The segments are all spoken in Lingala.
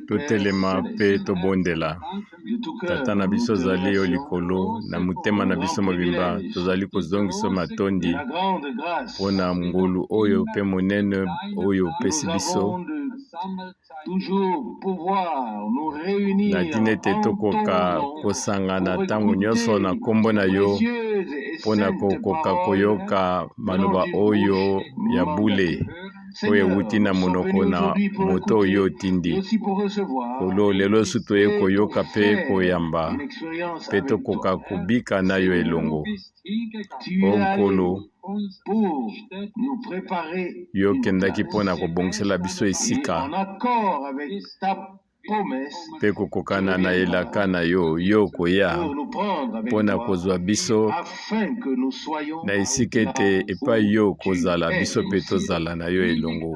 totelema pe tobondela tata na biso zali yo likolo na mutema na biso mobimba tozali kozongisa matondi mpona ngolu oyo pe monene oyo opesi biso na ntina ete tokoka kosangana ntango nyonso na kombo na yo mpona kokoka koyoka maloba oyo ya bule oyo ewuti na monoko na moto oyo otindi kolo lelo su toye koyoka pe koyamba pe tokoka kubika na yo elongo onkolo yo kendaki mpona kobongisela biso esika pe kokokana na elaka na yo yo koya mpona kozwa biso na esika ete epai yo kozala biso pe tozala na yo elongo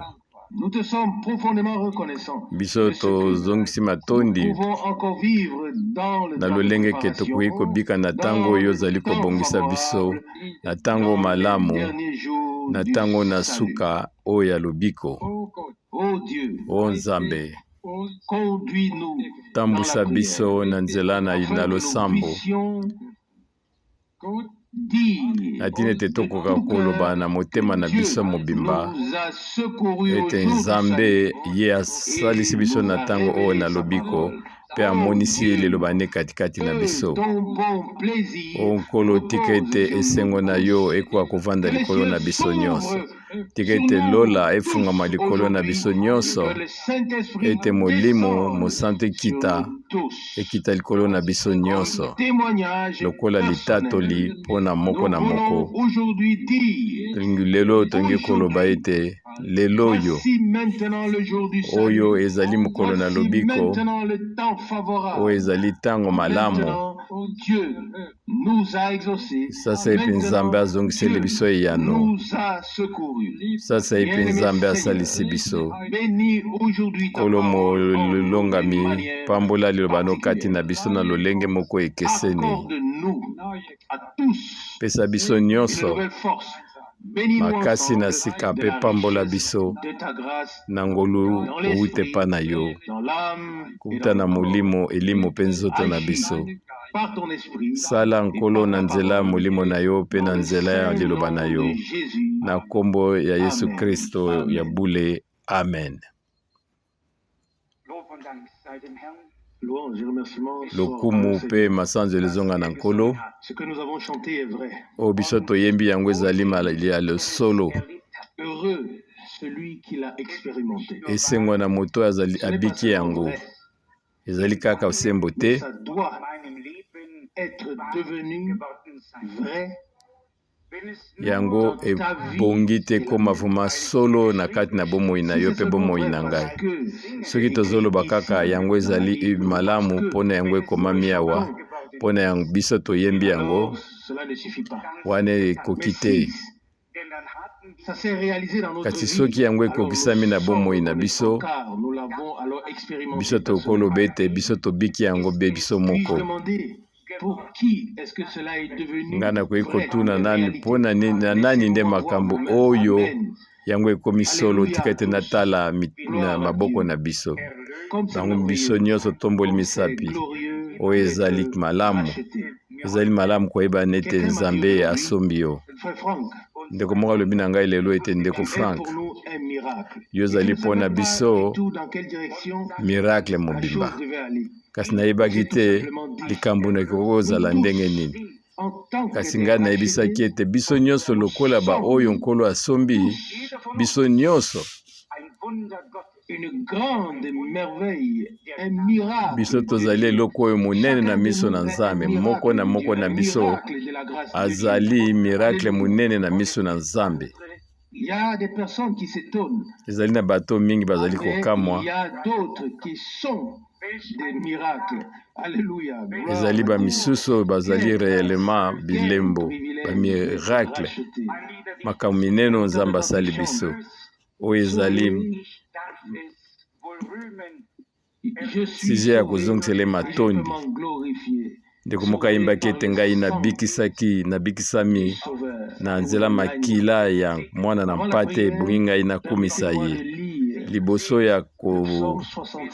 biso tozongisi matondi na lolenge ke tokoki kobika na ntango oyo ozali kobongisa biso na ntango malamu na ntango na suka oyo ya lobiko o Nzambe tambusa biso na nzela na losambo na ntina ete tokoka koloba na motema na biso mobimba ete Nzambe ye asalisi biso na ntango oyo na lobiko pe amonisi liloba ne katikati na biso onkolo tika ete esengo na yo ekoka kovanda likolo na biso nyonso tika ete lola efungama likolo na biso nyonso ete molimo mosantu ekita likolo na biso nyonso lokola litatoli mpona moko na moko lelo tongi koloba ete lelo oyo ezali mokolo na lobiko oyo ezali ntango malamu sasa epe Nzambe azongiseli biso eyano sasa epe Nzambe asalisi biso kolo molongami pambola liloba no kati na biso na lolenge moko ekeseni pesa biso nyonso makasi na sika pe pambola biso na ngolu oute pa na yo kuta na molimo elimo pe nzoto na biso sala nkolo na nzela ya molimo na yo pe na nzela ya liloba na yo na nkombo ya Yesu Kristo ya bule amen. Lokumu pe masanzo lezonga na nkolo o biso toyembi yango ezali ya le solo esengo na moto abiki yango ezali kaka osembo te yango ebongi te koma vuma solo na kati na bomoi na yo pe bomoi na ngai soki tozoloba kaka yango ezali malamu mpona yango ekomami awa mpona yango biso toyembi yango wana ekoki te kasi soki yango ekokisami na bomoi na biso biso tokoloba ete biso tobiki yango be biso moko nga nakoki kotuna nani mpona nani nde makambo oyo yango ekomi solo tika ete natala na maboko na biso bango biso nyonso tomboli misapi oyo ezali malamu koyeba nete Nzambe asombi yo ndeko moko alobi na ngai lelo ete ndeko Frank yo ezali mpona biso miracle mobimba kasi nayebaki te likambo na ekoki kozala ndenge nini kasi ngai nayebisaki ete biso nyonso lokola oyo nkolo asombi biso nyonso biso tozali eloko oyo monene na miso na Nzambe moko na moko na biso azali miracle monene na miso na Nzambe ezali na bato mingi bazali kokamwa ezali bamisusu oyo bazali réellement bilembo bamiracle makambo minene Nzambe asali biso oyo ezali sije ya kozongisela matondi ndeko moko ayimbaki ete ngai nabikisami na nzela makila ya mwana na mpate ebongi ngai nakumisa ye liboso ya kobondela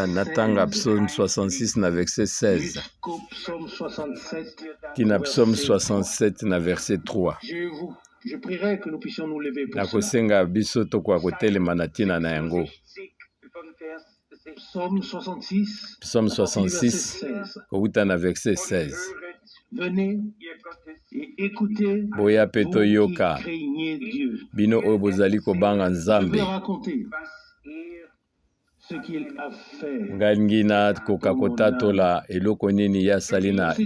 natanga psaume 66 na verset 16 kina psaume 67 na verset 3. Nakosenga biso tokoka kotelema na ntina na yango. Psaume 66 kouta na verset 16. Boya mpe toyoka bino oyo bozali kobanga Nzambe. Ngai ngina koka kotatola eloko nini ye asali na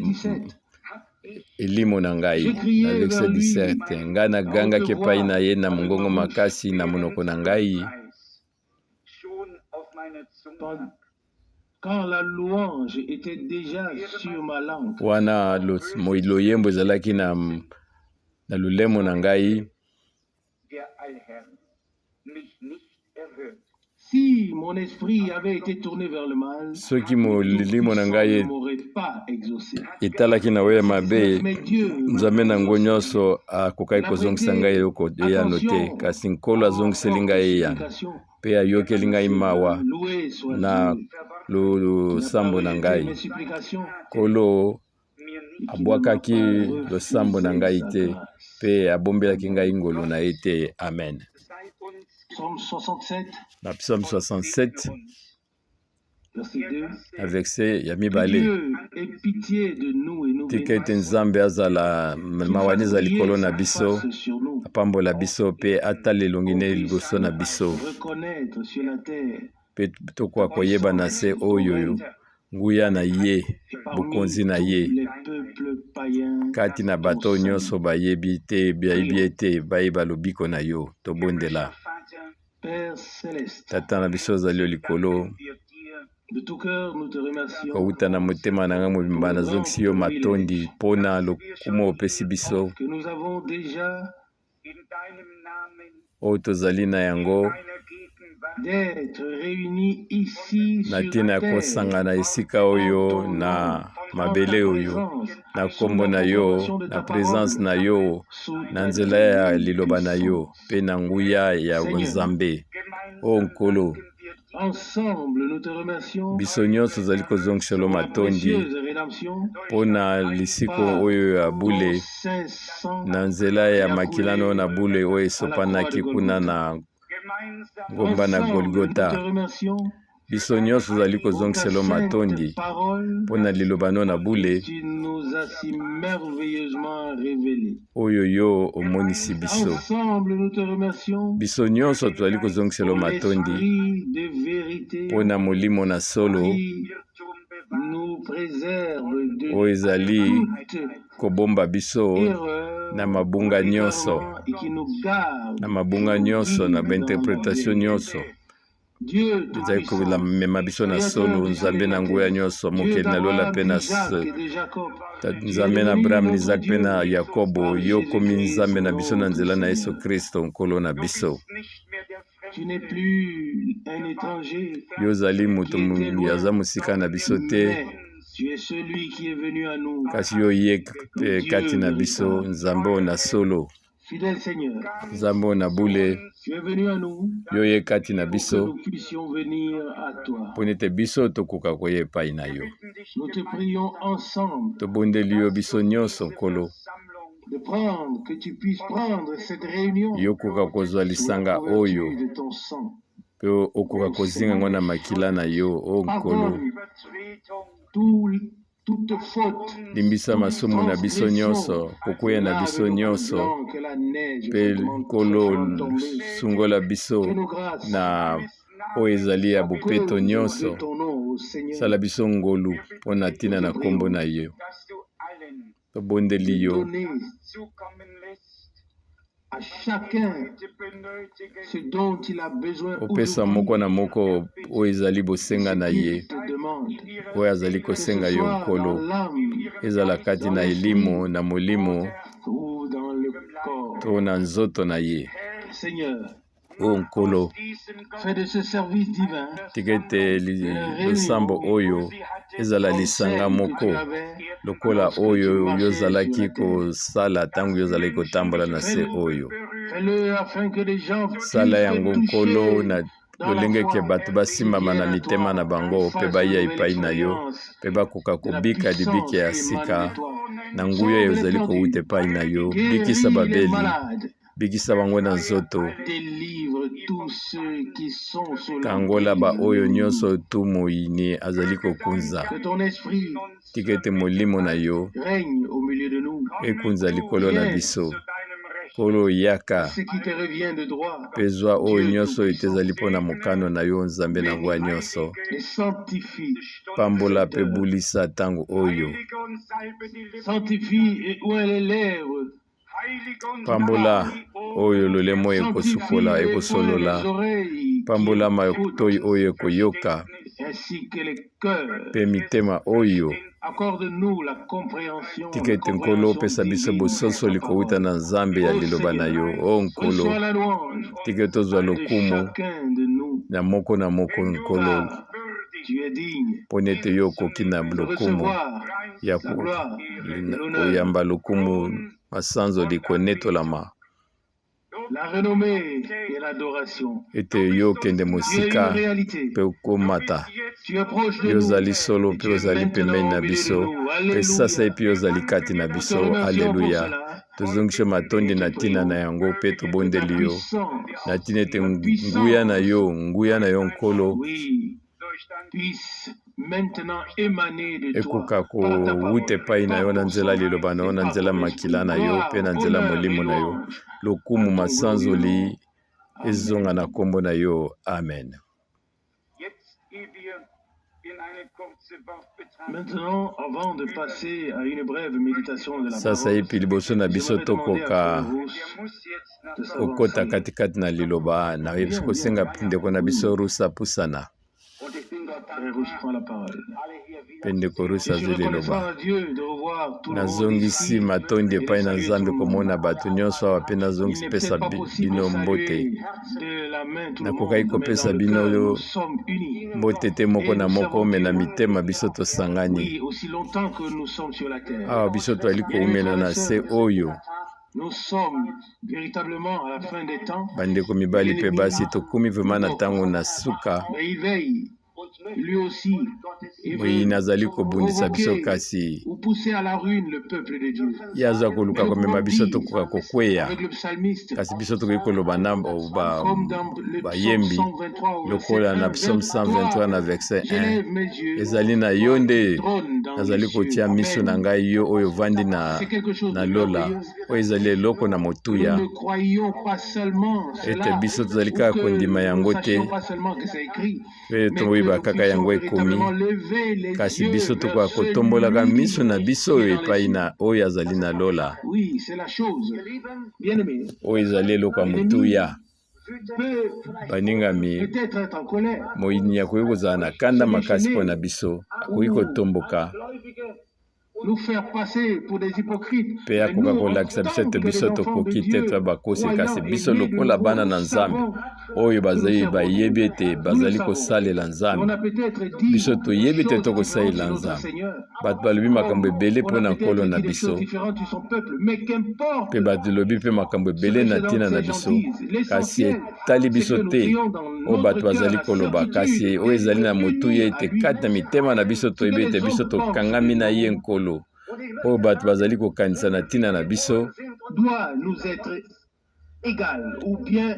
elimo na ngai. Na verset 17 ngai nagangaki epai na ye na mongongo makasi na monoko na ngai. Quand la louange était déjà sur ma langue. Wana loyembo ezalaki na lulemo na ngai. Si mon esprit avait été tourné vers le mal, soki molimo na ngai etalaki na we mabe, Nzambe nango nyonso akokaki kozongisa ngai eloko eyano te, kasi Nkolo azongiseli ngai eyano mpe ayokeli ngai mawa na losambo na ngai. Nkolo abwakaki losambo na ngai te mpe abombelaki ngai ngolu na ye te. Amen. Na Psaume 67 na verset ya mibale, tika ete Nzambe azala mawani eza likolo na biso, apambola biso mpe atala elongi ne liboso na biso, mpe tokoka koyeba na se oyo nguya na ye, bokonzi na ye. Kati na bato nyonso bayebi ete bayeba lobiko na yo, tobondela. Tata na biso ozali likolo, kouta na motema na ngai mobimba nazongisi yo matondi mpona lokumu opesi biso oyo tozali na yango, na ntina ya kosangana esika oyo na mabele oyo, na kombo na yo, na présence na yo, na nzela ya liloba na yo, mpe na nguya ya Nzambe. O Nkolo, biso nyonso tozali kozongisela matondi mpona lisiko oyo ya bule, na nzela ya makilano na bule oyo esopanaki kuna na ngomba na Golgota. Biso nyonso tozali kozongisela matondi mpona lilobano na bule oyo yo omonisi biso. Biso nyonso tozali kozongisela matondi mpona molimo na solo oyo ezali kobomba biso na mabunga nyonso, na bainterpretation nyonso. Ezali komema biso na solo. Nzambe na nguya nyonso, mokeli na lola mpe na Nzambe na Abraham, Isaac mpe na Yakobo, yo komi Nzambe na biso na nzela na Yesu Kristo Nkolo na biso. Yo ozali moto aza mosika na biso te, kasi yo ye kati na biso, Nzambe oyo na solo, Nzambe oyo na bule, yo ye kati na biso, mpona ete biso tokoka koya epai na yo. Tobondeli yo biso nyonso Nkolo, yo okoka kozwa lisanga oyo mpe okoka kozinga ngo na makila na yo. O Nkolo, limbisa masumu na biso nyonso, kokwea na biso nyonso, mpe Nkolo sungola biso na oyo ezali ya bopeto nyonso. Sala biso ngolu mpona ntina na kombo na yo. Tobondeli yo. Opesa moko na moko oyo ezali bosenga na ye, oyo azali kosenga yo Nkolo, ezala kati na elimo, na molimo to na nzoto na ye. O Nkolo, tika ete losambo oyo ezala lisanga moko lokola oyo yo ozalaki kosala ntango yo ozalaki kotambola na se oyo. Fais-le afin que les gens sala yango puissent être nkolo touchés na dans la lolenge ke foi bato et basimama na viennent à mitema toi na bango mpe face baya à une epai na yo expérience mpe bakoka de la kobika libiki puissance ya qui émane sika de toi. na nguya Sauve les ezali kowuta perdus, epai na yo bikisa guéris les babeli malades, bikisa bango na nzoto délivre tous ceux qui sont sous kangola l'emprise. baoyo nyonso tu moyini azali kokunza Que ton esprit tika ete molimo na yo règne au milieu de nous. ekunza likolo na Viens biso nkolo yaka ce qui te revient de droit, mpe zwa oyo Dieu nyonso ete Tout-Puissant, ezali mpo na mokano na yo nzambe na ngwa nyonso et sanctifie pambola cette mpe heure. bulisa ntango oyo Sanctifie et oint les lèvres, pambola oyo lolemo ekosukola sanctifie et oint ekosolola les oreilles pambola qui matoi écoutent, oyo ekoyoka ainsi que les cœurs. mpe mitema oyo Accorde-nous la compréhension, tika ete nkolo opesa biso bososoli kowuta na nzambe ya liloba na yo o nkolo reçois la louange tika ete tozwa de lokumu chacun de nous, na moko nkolo car tu es digne mpona ete yo okoki na de lokumu recevoir ya la gloire et l'honneur, koyamba lokumu masanzo likonetolama la renommée et l'adoration. ete yo okende Tu es une mosika réalité. mpe okomata Tu es proche de yo nous. ozali solo Et mpe tu es ozali maintenant pembeni na au milieu de biso nous. mpe sasa Alléluia. epi yo ozali kati na Nous te biso remercions pour alleluya cela. tozongishe matondi na ntina na yango mpe Que ta tobondeli yo puissance, na ntina ete la nguya na yo nkolo oui, puisse maintenant émaner de toi ekoka par ta parole, kowuta epai na yo na par ton nzela sang liloba na yo et na par nzela ton makila esprit. na yo Gloire, mpe na nzela honneur molimo et na yo louange lokumu à ton masanzoli glorieux nom. ezonga na Amen. nkombo na yo amen. Maintenant, avant de passer à une brève méditation de la sasa parole, epi liboso na biso j'aimerais demander à tokoka Frère Rousse de kokota s'avancer. katikati na liloba nayebi kosenga ndeko na biso rusa pusana Frère Rousse prend la parole. mpe ndeko rusa Je suis azwi reconnaissant liloba à Dieu de revoir tout le monde nazongisi ici matondi et de epai na saluer tout nzambe le monde. komona bato nyonso awa mpe Il nazongisi n'est pesa peut-être pas possible de bino mbote saluer de la main tout le nakokai monde, mais dans kopesa le bino cœur, nous sommes unis. mbote te moko Et na nous moko savons me na que, mitema biso tosangani oui, aussi longtemps que nous sommes sur la terre, awa biso toali koumela na se oyo nous sommes véritablement à la fin des temps. bandeko mibali mpe basi tokumi vraimen na ntango na suka Mais il veille, lui aussi, et boyi veut nazali kobundisa biso provoquer kasi ou pousser à la ruine le peuple de Dieu. ye aza koluka Mais nous komema pouvons biso dire, tokoka kokweya avec le psalmiste, kasi biso tokoki koloba na comme dans le psaume bayembi 123 au lokola verset na 1, psaume 123 na verset 1 j'élève mes yeux ezali na yo nde trône dans nazali les cieux. kotia miso na Amen. ngai yo oyo ovandi na C'est quelque chose de lola merveilleux. oyo ezali eloko na Nous motuya ne croyons pas seulement ete cela, biso tozali ou kaka que kondima nous yango ne te sachions pas seulement que c'est écrit, mpe mais que tokoyeba nous kaka puissions yango ekomi véritablement lever les kasi yeux biso vers tokoka kotombolaka celui miso na biso qui oyo est dans les epai cieux. na oyo azali na lola Oui, c'est la chose. Bien-aimé, oyo ezali eloko ya motuya peut baningami peut-être être en colère. moyini akoki kozala na kanda makasi mpo na biso akoki kotomboka Nous faire passer pour des hypocrites. mpe akoka kolakisa biso ete biso tokoki te toya bakosi kasi biso lokola bana na nzambe oyo bazali bayebi ete bazali kosalela nzambe biso toyebi ete tokosalela nzambe bato balobi makambo ebele mpo na nkolo na biso mpe balobi mpe makambo ebele na ntina na biso kasi etali biso te oyo bato bazali koloba kasi oyo ezali na motuya ete kati na mitema na biso toyebi ete biso tokangami na ye nkolo oyo bato bazali kokanisa na ntina na biso doit nous être égal ou bien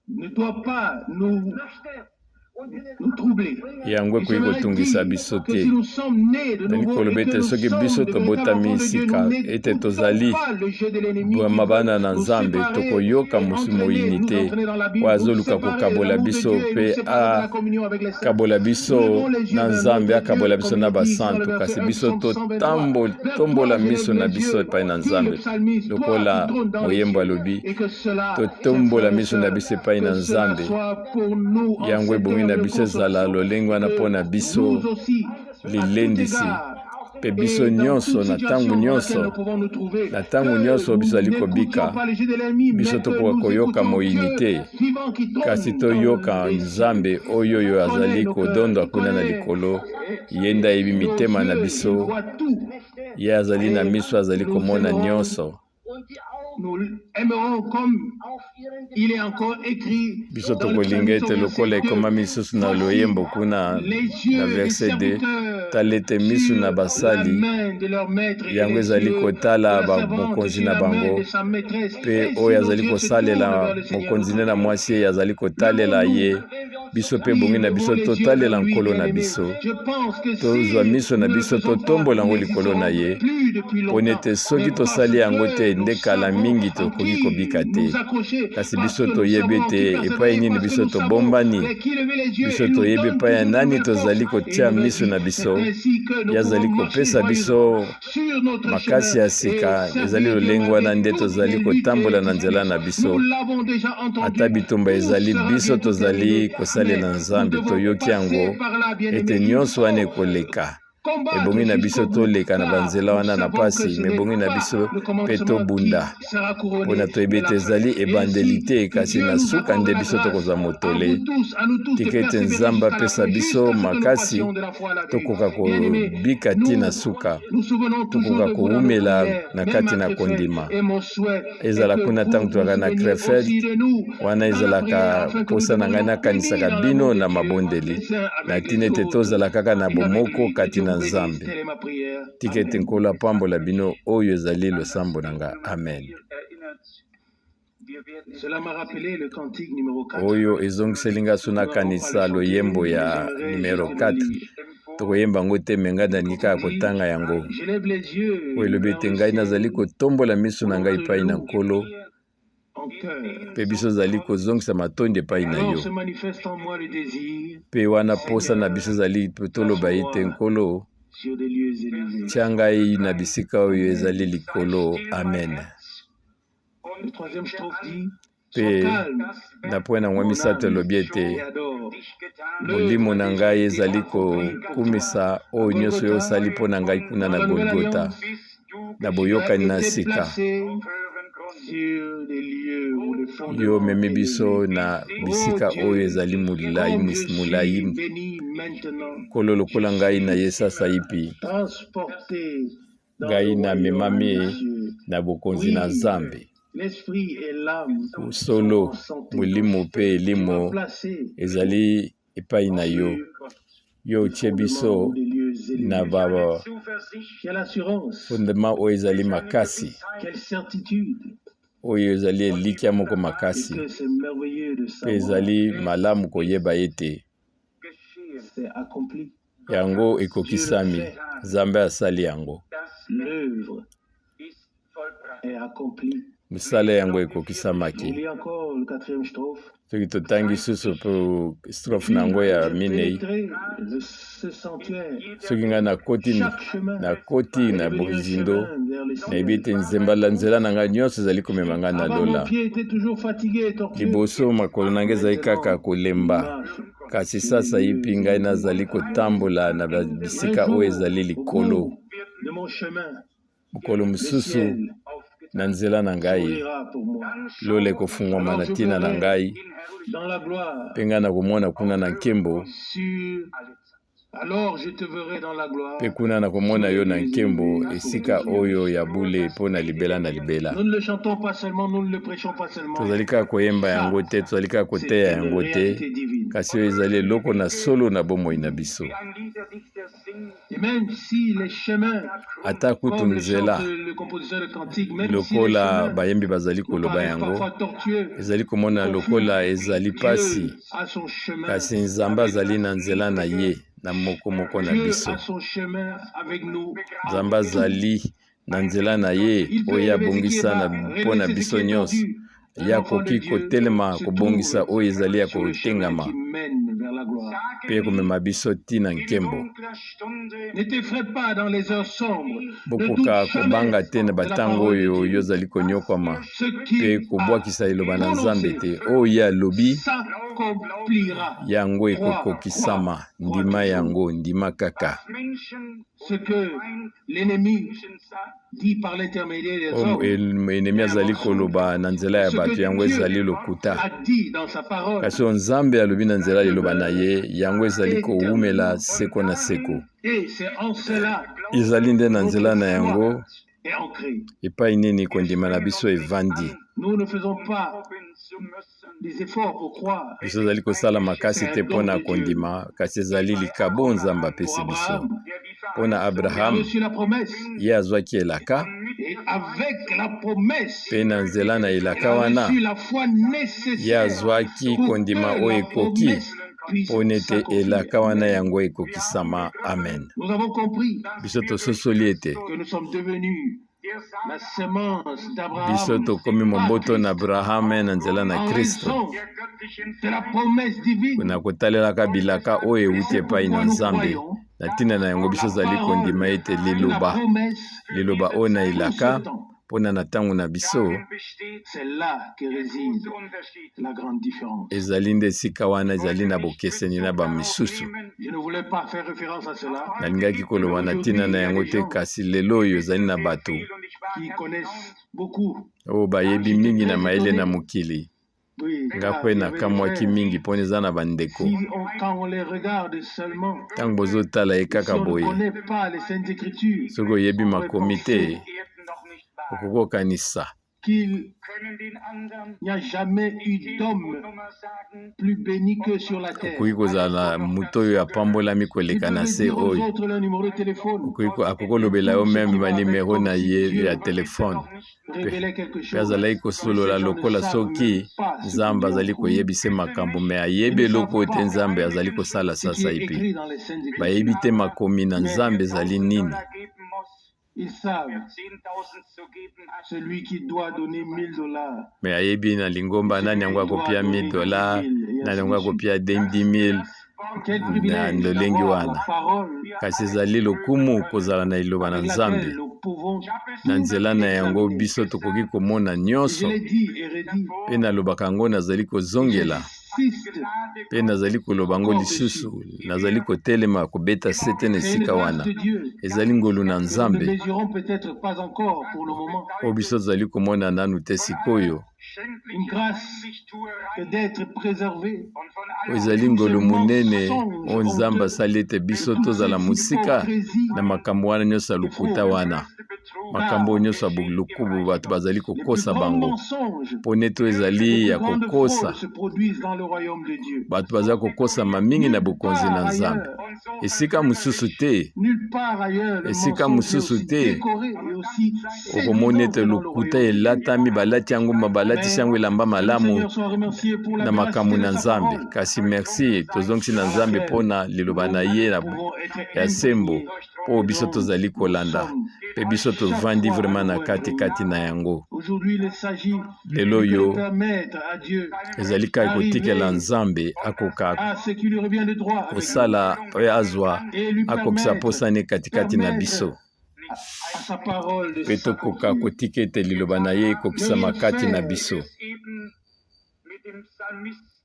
ne doit pas nous troubler. yango ekoki kotungisa biso te tali koloba ete soki biso tobotami sika ete tozali bwama bana na nzambe tokoyoka mosu moyini te oyo azoluka kokabola biso mpe akabola biso na nzambe akabola biso na basantu kasi biso totombola miso na biso epai na nzambe lokola moyembo alobi totombola miso na biso epai na nzambe yango ebongi na biso ezala lolenge wana mpo na biso lilendisi mpe biso nyonso na ntango nyonso biso ali kobika biso tokoka koyoka moyini te kasi toyoka nzambe oyo azali kodonda kuna na likolo ye nde ayebi mitema na biso ye azali na miso azali komona nyonso nous aimerons comme il est encore écrit biso dans le tokolinga ete psaume lokola 122, ekomami lisusu na loyembo kuna les na yeux des verset 2 serviteurs tala ete miso na sur la basali main de leur maître et yango les ezali yeux de kotala la servante mokonzi sur na la main bango de sa maîtresse. mpe Et si oyo nos azali yeux se kosalela tournent vers le Seigneur, mokonzi nde na mwasi ye azali kotalela levons-nous. ye biso mpe Oui, bongi na levons biso les yeux totalela vers lui, nkolo na bien-aimé. biso Je pense que si tozwa miso na nous le biso faisons pas, totombola nous yango likolo na n'existerons ye plus depuis mpo longtemps. nete soki Mais parce tosali yango te que nous nde kala savons mingi en tokoki qui kobika te nous accrocher, kasi parce biso que nous toyebi savons en qui ete epai persévérer, nini parce que biso nous savons tobombani avec qui lever les yeux, biso il nous toyebi donne epai ya toujours de nani nouvelles tozali forces et kotia une nouvelle miso vie. na C'est biso ainsi que nous ye azali pouvons marcher kopesa joyeusement biso sur notre makasi chemin ya et sika ezali servir Dieu lolenge wana malgré nde toutes tozali les luttes et kotambola les na nzela na difficultés. Nous biso l'avons déjà entendu, ata bitumba tout ezali sera biso bientôt terminé. tozali Mais kosalela nous nzambe devons toyoki yango passer par là, bien-aimé. ete Il nyonso wana faut ekoleka combattre ebongi na jusqu'au biso bout, toleka na car banzela nous wana na savons que pasi ce me n'est ebongi na pas biso le mpe commencement qui tobunda sera couronné, mpona toyebi mais ete la fin. ezali Et ebandeli ainsi, te que kasi Dieu na nous suka accorde nde la biso grâce tokozwa à motole nous tous de tika ete persévérer nzambe jusqu'à la apesa fin, biso jusqu'à ce que nous makasi passions de la foi à la vue. tokoka Bien-aimés, kobika nous ntina suka nous souvenons toujours tokoka de vous dans nos koumela prières, na même kati à na Krefeld. kondima Et mon souhait est ezala que kuna ntango vous vous tozalaka na souveniez Krefeld aussi de nous wana dans la prière, ezalaka afin que nous mposa na ngai devenions nakanisaka unis dans bino l'amour de na Dieu, mabondeli les uns na avec ntina les ete autres tozala kaka na et avec bomoko lui. Que kati Dieu na vous bénisse. nzambe Telle est ma prière. tika ete Amen. nkolo apambola bino oyo ezali losambo na ngai amen Cela m'a rappelé le cantique numéro 4. oyo ezongiseli nga so nakanisa loyembo ya numero 4 tokoyemba yango te me ngai nalingi kaka kotanga yango Je lève les yeux oyo elobi vers ete le ngai ciel nazali kotombola miso na ngai epai na nkolo en cœur. mpe biso ozali kozongisa matondi epai na Alors yo se manifeste en moi le désir mpe wana posa na biso ezali toloba ete nkolo sur des lieux élevés. tia ngai na bisika oyo ezali likolo amen Le troisième strophe dit mpe sois calme, na poe na ngwa misato elobi ete et adore. molimo na ngai ezali kokumisa oyo nyonso oyo osali mpo na ngai kuna na golgota na boyokani na sika Sur des lieux où le fond yo omemi biso na bisika oyo ezali molai béni maintenant, nkolo lokola ngai na ye sasa yipi transporté dans ngai le namemami royaume de Dieu. na bokonzi na nzambe L'esprit et l'âme solo molimo mpe elimo placés ezali epai na yo yo otie biso des lieux élevés. na Quelle assurance, fondement oyo ezali makasi quelle certitude oyo ezali elikya moko makasi que c'est merveilleux de mpe savoir ezali malamu koyeba ete c'est accompli. yango ekokisami nzambe asali yango L'œuvre est accomplie. misala yango ekokisamaki Il y a encore le quatrième strophe. soki totangi susu po strofe na yango ya minei Ce sanctuaire, soki ngai nakoti na bozindo nayebi ete nzela na ngai nyonso ezali komema ngai na lola liboso makolo na ngai ezali kaka kolemba kasi sasa yipi ngai nazali kotambola na bisika oyo ezali likolo mokolo mosusu na nzela na ngai lola ekofungwama na ntina na ngai mpe ngai nakomona kuna na nkembo mpe kuna nakomona yo na nkembo esika oyo ya bule mpo na libela na libela tozali kaka koyemba yango te tozali kaka koteya yango te kasi oyo ezali eloko na solo na bomoi na biso ata kutu nzela lokola bayembi bazali koloba yango ezali komona lokola ezali pasi kasi nzambe azali na nzela na ye na moko na biso nzambe azali na nzela na ye oyo abongisa mpo na biso nyonso ye akoki kotelema kobongisa oyo ezali ya kotengama mpe komema biso ntina nkembo bokoka kobanga te na batango oyo yo ozali konyokwama mpe kobwakisa liloba na nzambe te oyo ye alobi yango ekokokisama ndima yango ndima kaka enemi azali koloba na nzela ya bato yango ezali lokuta kasi oyo nzambe alobi na nzela liloba na ye yango ezali kowumela seko na seko ezali nde na nzela na yango est ancré. epai nini kondima na biso evandi. Nous ne faisons pas des efforts pour croire. Biso ezali kosala makasi te mpo na kondima, kasi ezali likabo Nzambe apesi biso. Mpo na Il a Abraham, reçu la promesse. ye azwaki elaka, Et avec la promesse, mpe na nzela na il elaka a wana, reçu la foi ye nécessaire azwaki pour kondima que oyo la ekoki promesse puisse mpo nete s'accomplir. elaka wana yango ekokisama. Amen. Nous avons compris Biso tososoli ete que nous sommes devenus la semence biso d'Abraham tokomi momboto na Abraham na nzela na en Kristo, raison de la promesse divine. na kotalelaka bilaka oyo euti epai na Nzambe. Na ntina na yango biso ezali kondima ete liloba oyo na elaka mpona na ntango na biso C'est là que réside la grande différence. ezali nde esika wana ezali na bokeseni na bamisusu. Je ne voulais pas faire référence à cela, nalingaki koloba na ntina na yango te, kasi lelo oyo ezali na bato qui connaissent beaucoup. oyo bayebi mingi na mayele na mokili. Oui, Nga kwe na kamwaki mingi mpona eza na bandeko. quand on les regarde seulement, Ntango bozotala ye si kaka on ne boye, connaît pas les Saintes Écritures, soki oyebi makomi te, okokokanisa qu'il n'y a jamais eu d'homme plus béni que sur la terre. okoki kozala na moto oyo apambolami koleka na se aux oyo. autres leur numéro de téléphone, Akokolobela yo meme banimero na ye ya telefone, révéler quelque mpe chose. azalaki kosolola lokola soki Nzambe azali koyebisa makambo, me ayebi eloko oyo te Nzambe azali kosala Ce qui sasa est epi. écrit dans les Saintes Écritures. Bayebi te makomi na Nzambe ezali nini. Ils savent celui qui doit donner $1000. Me ayebi na lingomba nani yango akopia $1000, nani yango akopia 10,000 Quel na privilège ndolengi d'avoir wana. la parole Kasi ezali lokumu kozala na liloba na avec Nzambe. laquelle nous pouvons Na nzela na yango examiner. biso tokoki komona Je nyonso, l'ai dit et redit. mpe nalobaka yango nazali kozongela, J'insiste. mpe nazali koloba yango lisusu, nazali kotelema kobeta sete na C'est une esika grâce wana. de Dieu Ezali ngolu na que nous ne Nzambe mesurons peut-être pas encore pour le moment. oyo biso tozali komona nanu te sikoyo. Une grâce que d'être préservé. Oyo ezali ngolu munene oyo Nzambe asali ete biso tozala mosika na makambo wana nyonso ya lokuta wana, makambo oyo nyonso ya bolukubu bato bazali kokosa bango, mpo nete oyo ezali ya kokosa, se produisent dans le royaume de Dieu. bato bazali kokosama mingi na bokonzi na Nzambe. Esika mosusu te, Nulle part ailleurs, le esika mensonge est mosusu aussi te décoré et aussi okomona ete séduisant que dans le lokuta royaume de Dieu. elatami balati yango balatisi yango elamba Que le malamu Seigneur soit remercié pour la na véracité makambo de na sa Nzambe. parole. Kasi merci tozongisi na Nzambe mpona liloba na ye Nous pouvons être ya sembo, imprégnés mpo biso dont tozali nous kolanda, sommes. mpe biso tovandi vraiment na kati na yango. Aujourd'hui, il s'agit Lelo de yo permettre à Dieu ezali kaka kotikela Nzambe akoka à ce qui lui revient de droit avec kosala mpe azwa et lui akokisa permettre posa ne katikati na biso, à sa parole de mpe tokoka s'accomplir. kotika ete liloba na ye ekokisama kati na biso.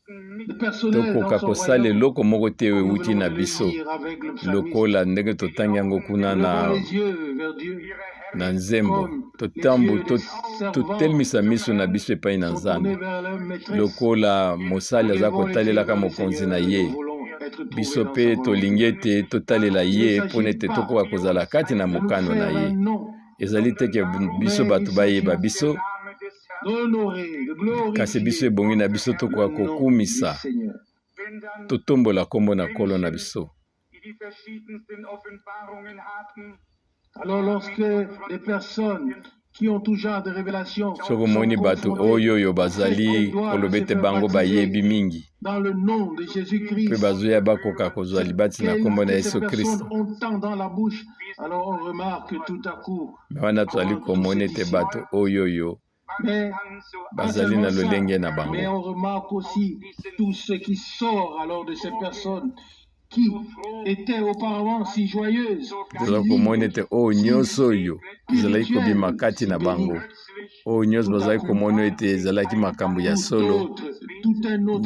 Le personnel Tokoka dans son kosala royaume, eloko moko te oyo nous euti venons na de le biso, lire avec le psalmiste. lokola ndenge totangi yango kuna Levons les yeux vers Dieu. na nzembo, totelemisa miso na biso epai na Sont Nzambe, tournés vers leur maîtresse. lokola mosali aza kotalelaka mokonzi na ye. Biso mpe tolingi ete totalela ye mpona ete tokoka kozala kati na mokano na ye. Ezali teke biso bato bayeba biso, kasi biso ebongi na biso tokoka kokumisa, totombola kombo na Nkolo na biso. Alors lorsque les personnes qui ont tout genre de révélations Soki omoni bato oyo bazali koloba ete bango bayebi mingi, dans le nom de Jésus-Christ, mpe bazoya bakoka kozwa libati na kombo na Yesu Kristo, on tend dans la bouche, alors on remarque tout à coup. me wana tozali komona ete bato oyo Mais bazali na lolenge na mais bango. on remarque aussi tout ce qui sort alors de ces personnes qui étaient auparavant si joyeuses. Tozali komona ete oyo nyonso oyo ezalaki kobima kati na bango, oyo nyonso bazali komona ete ezalaki makambo ya solo,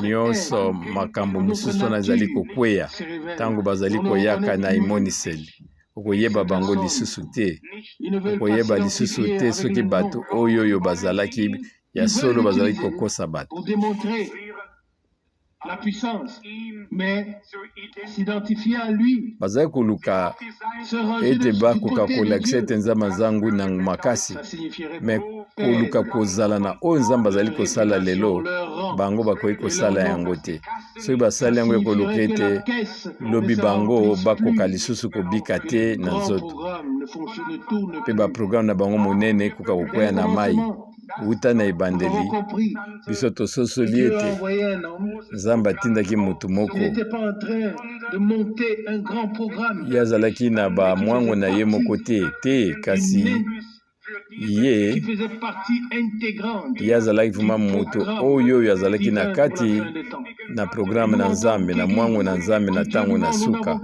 nyonso makambo mosusu wana ezali kokweya ntango bazali koyaka na emoniseli. Okoyeba bango lisusu te, okoyeba lisusu te soki bato oyo bazalaki ya solo bazalaki kokosa bato. Pour démontrer la puissance, mais s'identifier à lui, bazali koluka se ranger ete du bakoka côté de kolakisa Dieu. ete nzambe azangu na makasi, Ça signifierait me koluka kozala na oyo nzambe azali kosala lelo, bango bakoki kosala yango te. Soki basali yango ekoluka ete lobi bango bakoka lisusu kobika te na nzoto, mpe baprograme na bango monene ekoka kokwea na mai wuta na ebandeli. Biso tososoli ete nzambe atindaki motu moko ye azalaki na bamwango na ye moko te kasi ye azalaki vrima moto oyo azalaki na kati na programe na nzambe, na mwango na nzambe na ntango na suka.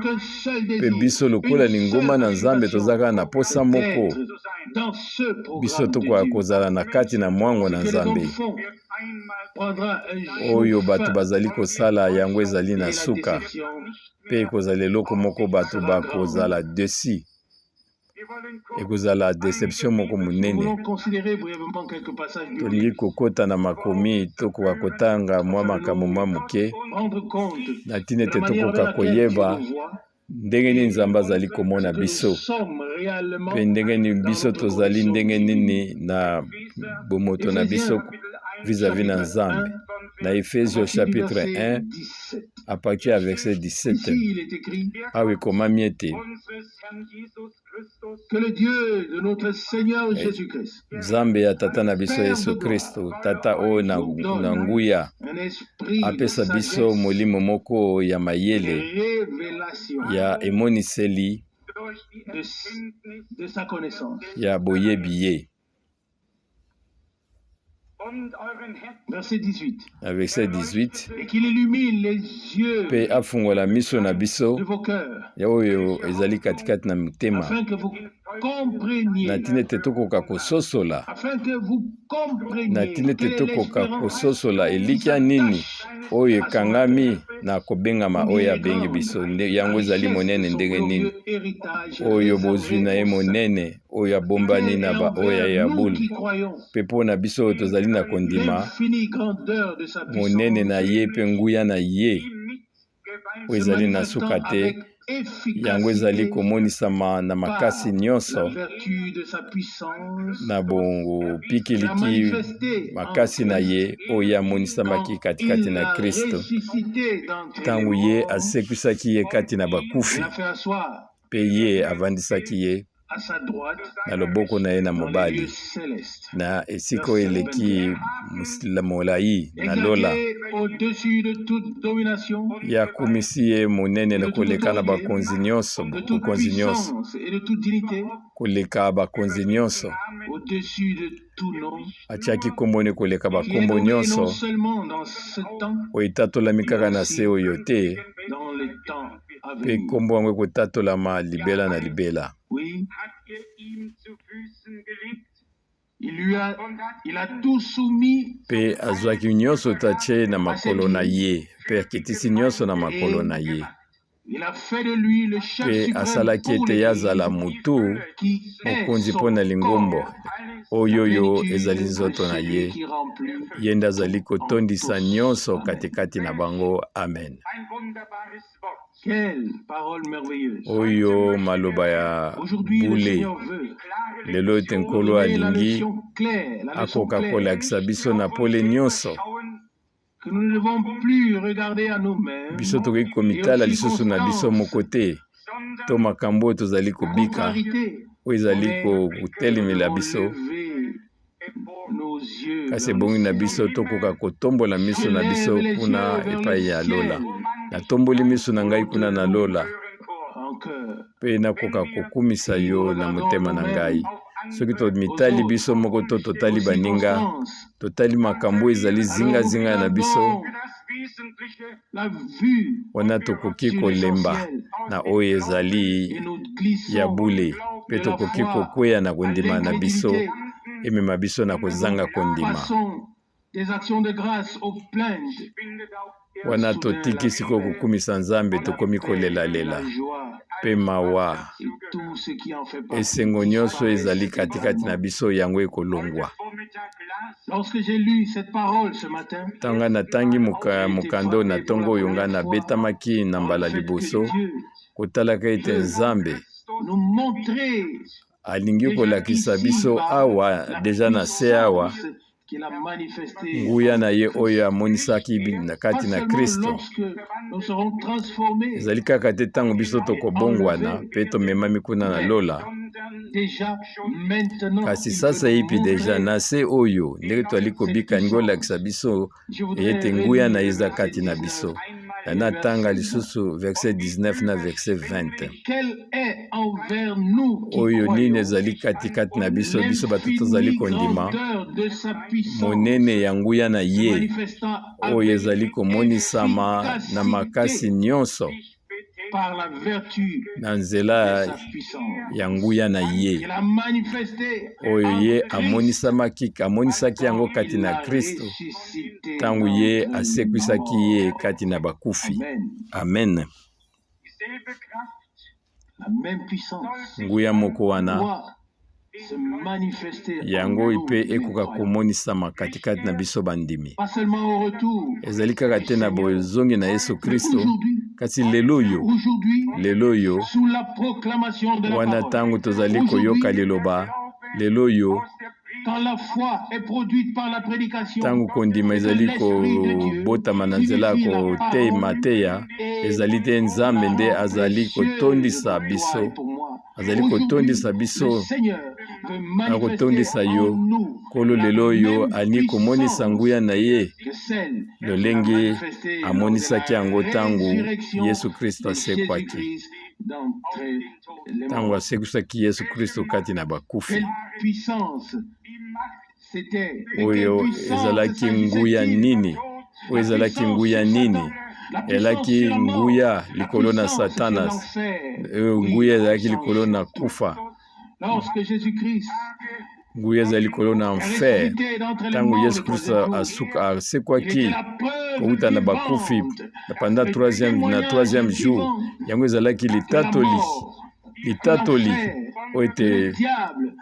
Mpe biso lokola lingomba na nzambe tozalaka na posa moko, biso tokoka kozala na kati na mwango na nzambe oyo bato bazali kosala yango ezali na suka, mpe ekozala eloko moko bato bakozala desi, ekozala deception moko monene. Tolingi kokota na makomi tokoka kotanga mwa makambo mwa moke na ntina ete tokoka koyeba ndenge nini nzambe azali komona biso, mpe ndenge nini biso tozali ndenge nini na bomoto na biso vis-à-vis na nzambe. Na Ephésiens chapitre 1 à partir du verset 17 awa ekomami ete que le Dieu de notre Seigneur Jésus-Christ, nzambe ya tata na biso Yesu Kristo, tata oyo na nguya, apesa biso molimo moko ya mayele ya emoniseli de sa connaissance. ya boyebi ye. Verset 18. Na verset 18, Et qu'il illumine les yeux mpe afungola miso na biso de vos cœurs, ya oyo ezali katikati na motema, afin que vous compreniez, na ntina ete tokoka kososola, afin que vous na compreniez ntina ete quelle est tokoka l'espérance kososola elikya nini oyo ekangami na kobengama oyo abengi biso, yango ezali monene ndenge nini, oyo bozwi na ye monene oyo abombani na baoyo ya bule, mpe mpo na biso oyo tozali na kondima monene na ye mpe nguya na ye oyo ezali na suka te, yango ezali komonisama na makasi nyonso na bongo pikiliki makasi na ye oyo amonisamaki katikati na Kristo ntango ye asekwisaki ye kati na bakufi, mpe ye avandisaki ye na loboko na ye na mobali na esika oyo eleki molai na lola, ye akumisi ye monene na koleka na bakonzi nyonso, koleka bakonzi nyonso, atiaki kombone koleka bakombo nyonso oyo etatolami kaka na se oyo te, mpe kombo yango ekotatolama libela na libela. Mpe azwaki nyonso tatie na makolo na ye, mpe akitisi nyonso na makolo na ye, mpe asalaki ete ye azala motu mokonzi mpo na lingombo oyo ezali nzoto na ye, ye nde azali kotondisa nyonso katikati na bango. Amen. Oyo maloba ya bule, lelo ete nkolo alingi akoka kolakisa biso na pole nyonso, biso tokoki komitala lisusu na biso moko te, to makambo oyo tozali kobika oyo ezali kotelemela biso, kasi ebongi na biso tokoka kotombola miso na biso kuna epai ya lola. Natomboli miso na ngai kuna na lola, mpe nakoka kokumisa yo na motema na ngai. Soki tomitali biso moko to totali baninga, totali makambo ezali zingazinga na biso, wana tokoki kolemba na oyo ezali ya bule, mpe tokoki kokweya na kondima na biso, emema biso na kozanga kondima. Wana totiki siko kokumisa nzambe tokomi kolelalela, mpe mawa et tout ce qui en fait partie. esengo nyonso ezali katikati na biso yango ekolongwa. Lorsque j'ai lu cette parole ce matin, Tanga natangi mokando na ntongo oyo nga nabetamaki na mbala liboso kotalaka ete Nzambe nous montrer alingi kolakisa biso awa deja na se awa qu'il a manifesté. nguya na ye oyo amonisaki na kati na Kristo. Lorsque nous serons transformés, ezali kaka te ntango biso tokobongwana mpe tomemami kuna na lola, déjà maintenant, kasi sasa yipi deja na se oyo ndenge twali kobika ningi olakisa biso ete nguya na ye eza kati na biso. Natanga lisusu verset 19 na verset 20 quel est envers nous qui oyo nini croyons ezali katikati na biso bato tozali kondima grandeur de sa puissance monene ya nguya na ye manifestant oyo ezali komonisama na makasi nyonso par la vertu na de nzela sa puissance. ya nguya na ye Il a manifesté oyo ye en amonisaki yango kati na Kristo ressuscité ntango ye asekwisaki ye kati na bakufi. Amen. Amen. La même puissance Nguya moko wana doit se manifester en yango nous, mpe les ekoka croyants. komonisama katikati na biso bandimi. Pas seulement au retour, Ezali kaka te na bozongi na Yesu mais Kristo, aujourd'hui, kasi lelo oyo sous la proclamation de la wana parole. ntango tozali koyoka liloba lelo oyo Quand la foi est produite par la prédication, ntango kondima ezali kobotama na nzela ya kotemateya, ezali te Nzambe nde azali kotondisa biso, azali kotondisa biso na kotondisa yo. Kolo lelo oyo ani komonisa nguya na ye lolenge amonisaki yango ntango Yesu Kristo asekwaki, ntango asekwisaki Yesu Kristo kati na bakufi. Oyo ezalaki nguya nini? Oyo ezalaki nguya nini? Elaki nguya likolo na Satana, nguya ezalaki likolo na kufa, nguya ezali likolo na enfer. Ntango Yesu Kristo asekwaki kouta na bakufi pendant troisième jour, yango ezalaki litatoli oyo ete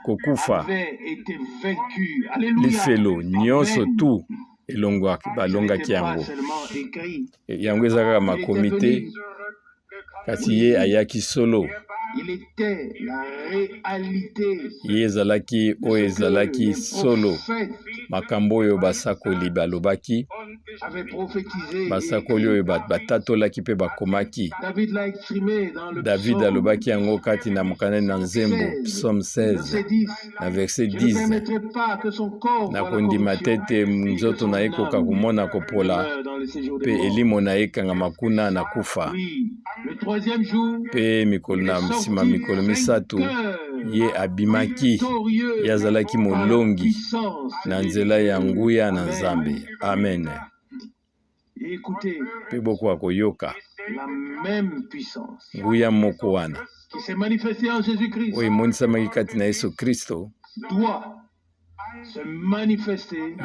kokufa lifelo nyonso tu balongaki yango. Yango eza kaka makomi te, kasi ye ayaki solo. Ye ezalaki oyo ezalaki solo makambo oyo basakoli balobaki, basakoli oyo batatolaki mpe bakomaki. David alobaki yango kati na mokanda na nzembo Psaume 16 na verset 10: nakondima te ete nzoto na ye ekoka komona kopola mpe elimo na ye ekangama kuna na kufa. Mpe na nsima mikolo misatu ye abimaki, ye azalaki molongi na nzela ya nguya na Nzambe. Amen. Mpe bokoka koyoka nguya moko wana oyo emonisamaki kati na Yesu Kristo,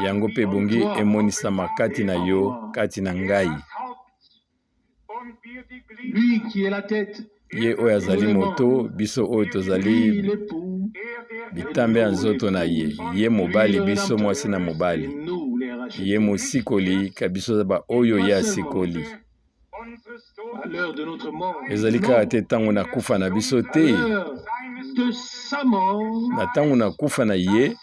yango mpe ebongi emonisama kati na yo, kati na ngai. Ye oyo azali moto, biso oyo tozali bitambe ya nzoto na ye. Ye mobali, biso mwasi na mobali. Ye mosikoli, ka biso ba oyo ye asikoli. Ezali kaka te ntango na kufa na biso te, na ntango na kufa na ye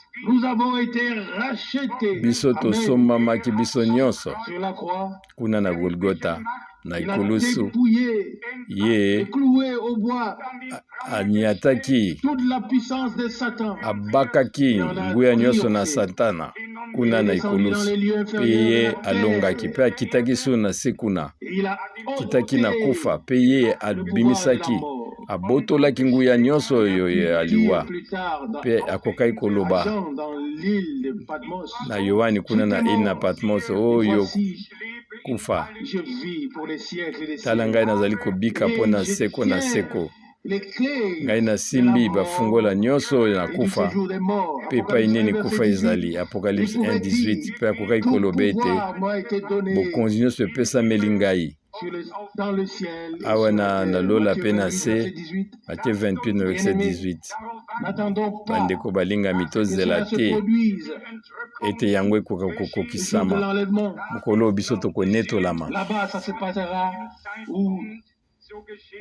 biso tosombamaki biso nyonso kuna na Golgota, na ikulusu. Ye aniataki, abakaki nguya nyonso na Satana kuna na ikulusu, pe ye alongaki mpe akitaki so na se kuna, kitaki na kufa, pe ye abimisaki, abotolaki nguya nyonso oyo ye aliwa, pe akokaki koloba na Yohani kuna na ile na Patmos: oyo kufa, tala ngai nazali kobika mpo na seko na seko. Ngai nasimbi bafungola nyonso oyo na kufa, mpe epai nini kufa ezali. Apocalypse 1:18. Mpe akokaki koloba ete bokonzi nyonso epesameli ngai, dans le ciel. Awa na lola pe na Matthieu se 18. Matthieu 28 na verset 18. N'attendons pas Bandeko balingami que tozela cela se te produise. ete yango ekoka Le jour de kokokisama l'enlèvement. mokolo biso tokonetolama. Là-bas, ça se passera. Ou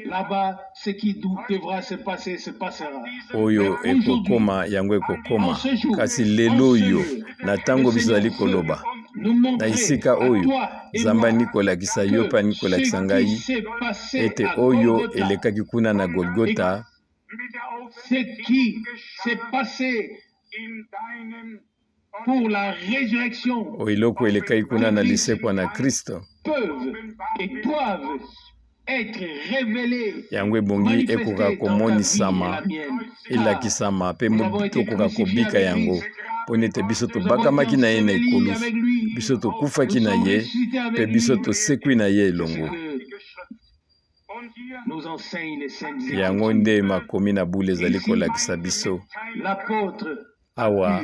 là-bas, ce qui devra se passer, se passera. Oyo ekokoma yango ekokoma kasi lelo oyo na ntango biso zali koloba na esika oyo Nzambe nikolakisa yo mpe nikolakisa ngai ete oyo elekaki kuna na Golgotha Ce qui s'est passé pour la résurrection oyo eloko elekaki kuna na lisekwa na Kristo peuvent et doivent être révélés. yango ebongi ekoka komonisama elakisama mpe tokoka kobika yango mpo nete biso tobakamaki na ye na ekolusu biso tokufaki na ye mpe biso tosekwi na ye elongo Nous enseigne les saintes yango nde makomi na bule ezali kolakisa biso l'apôtre awa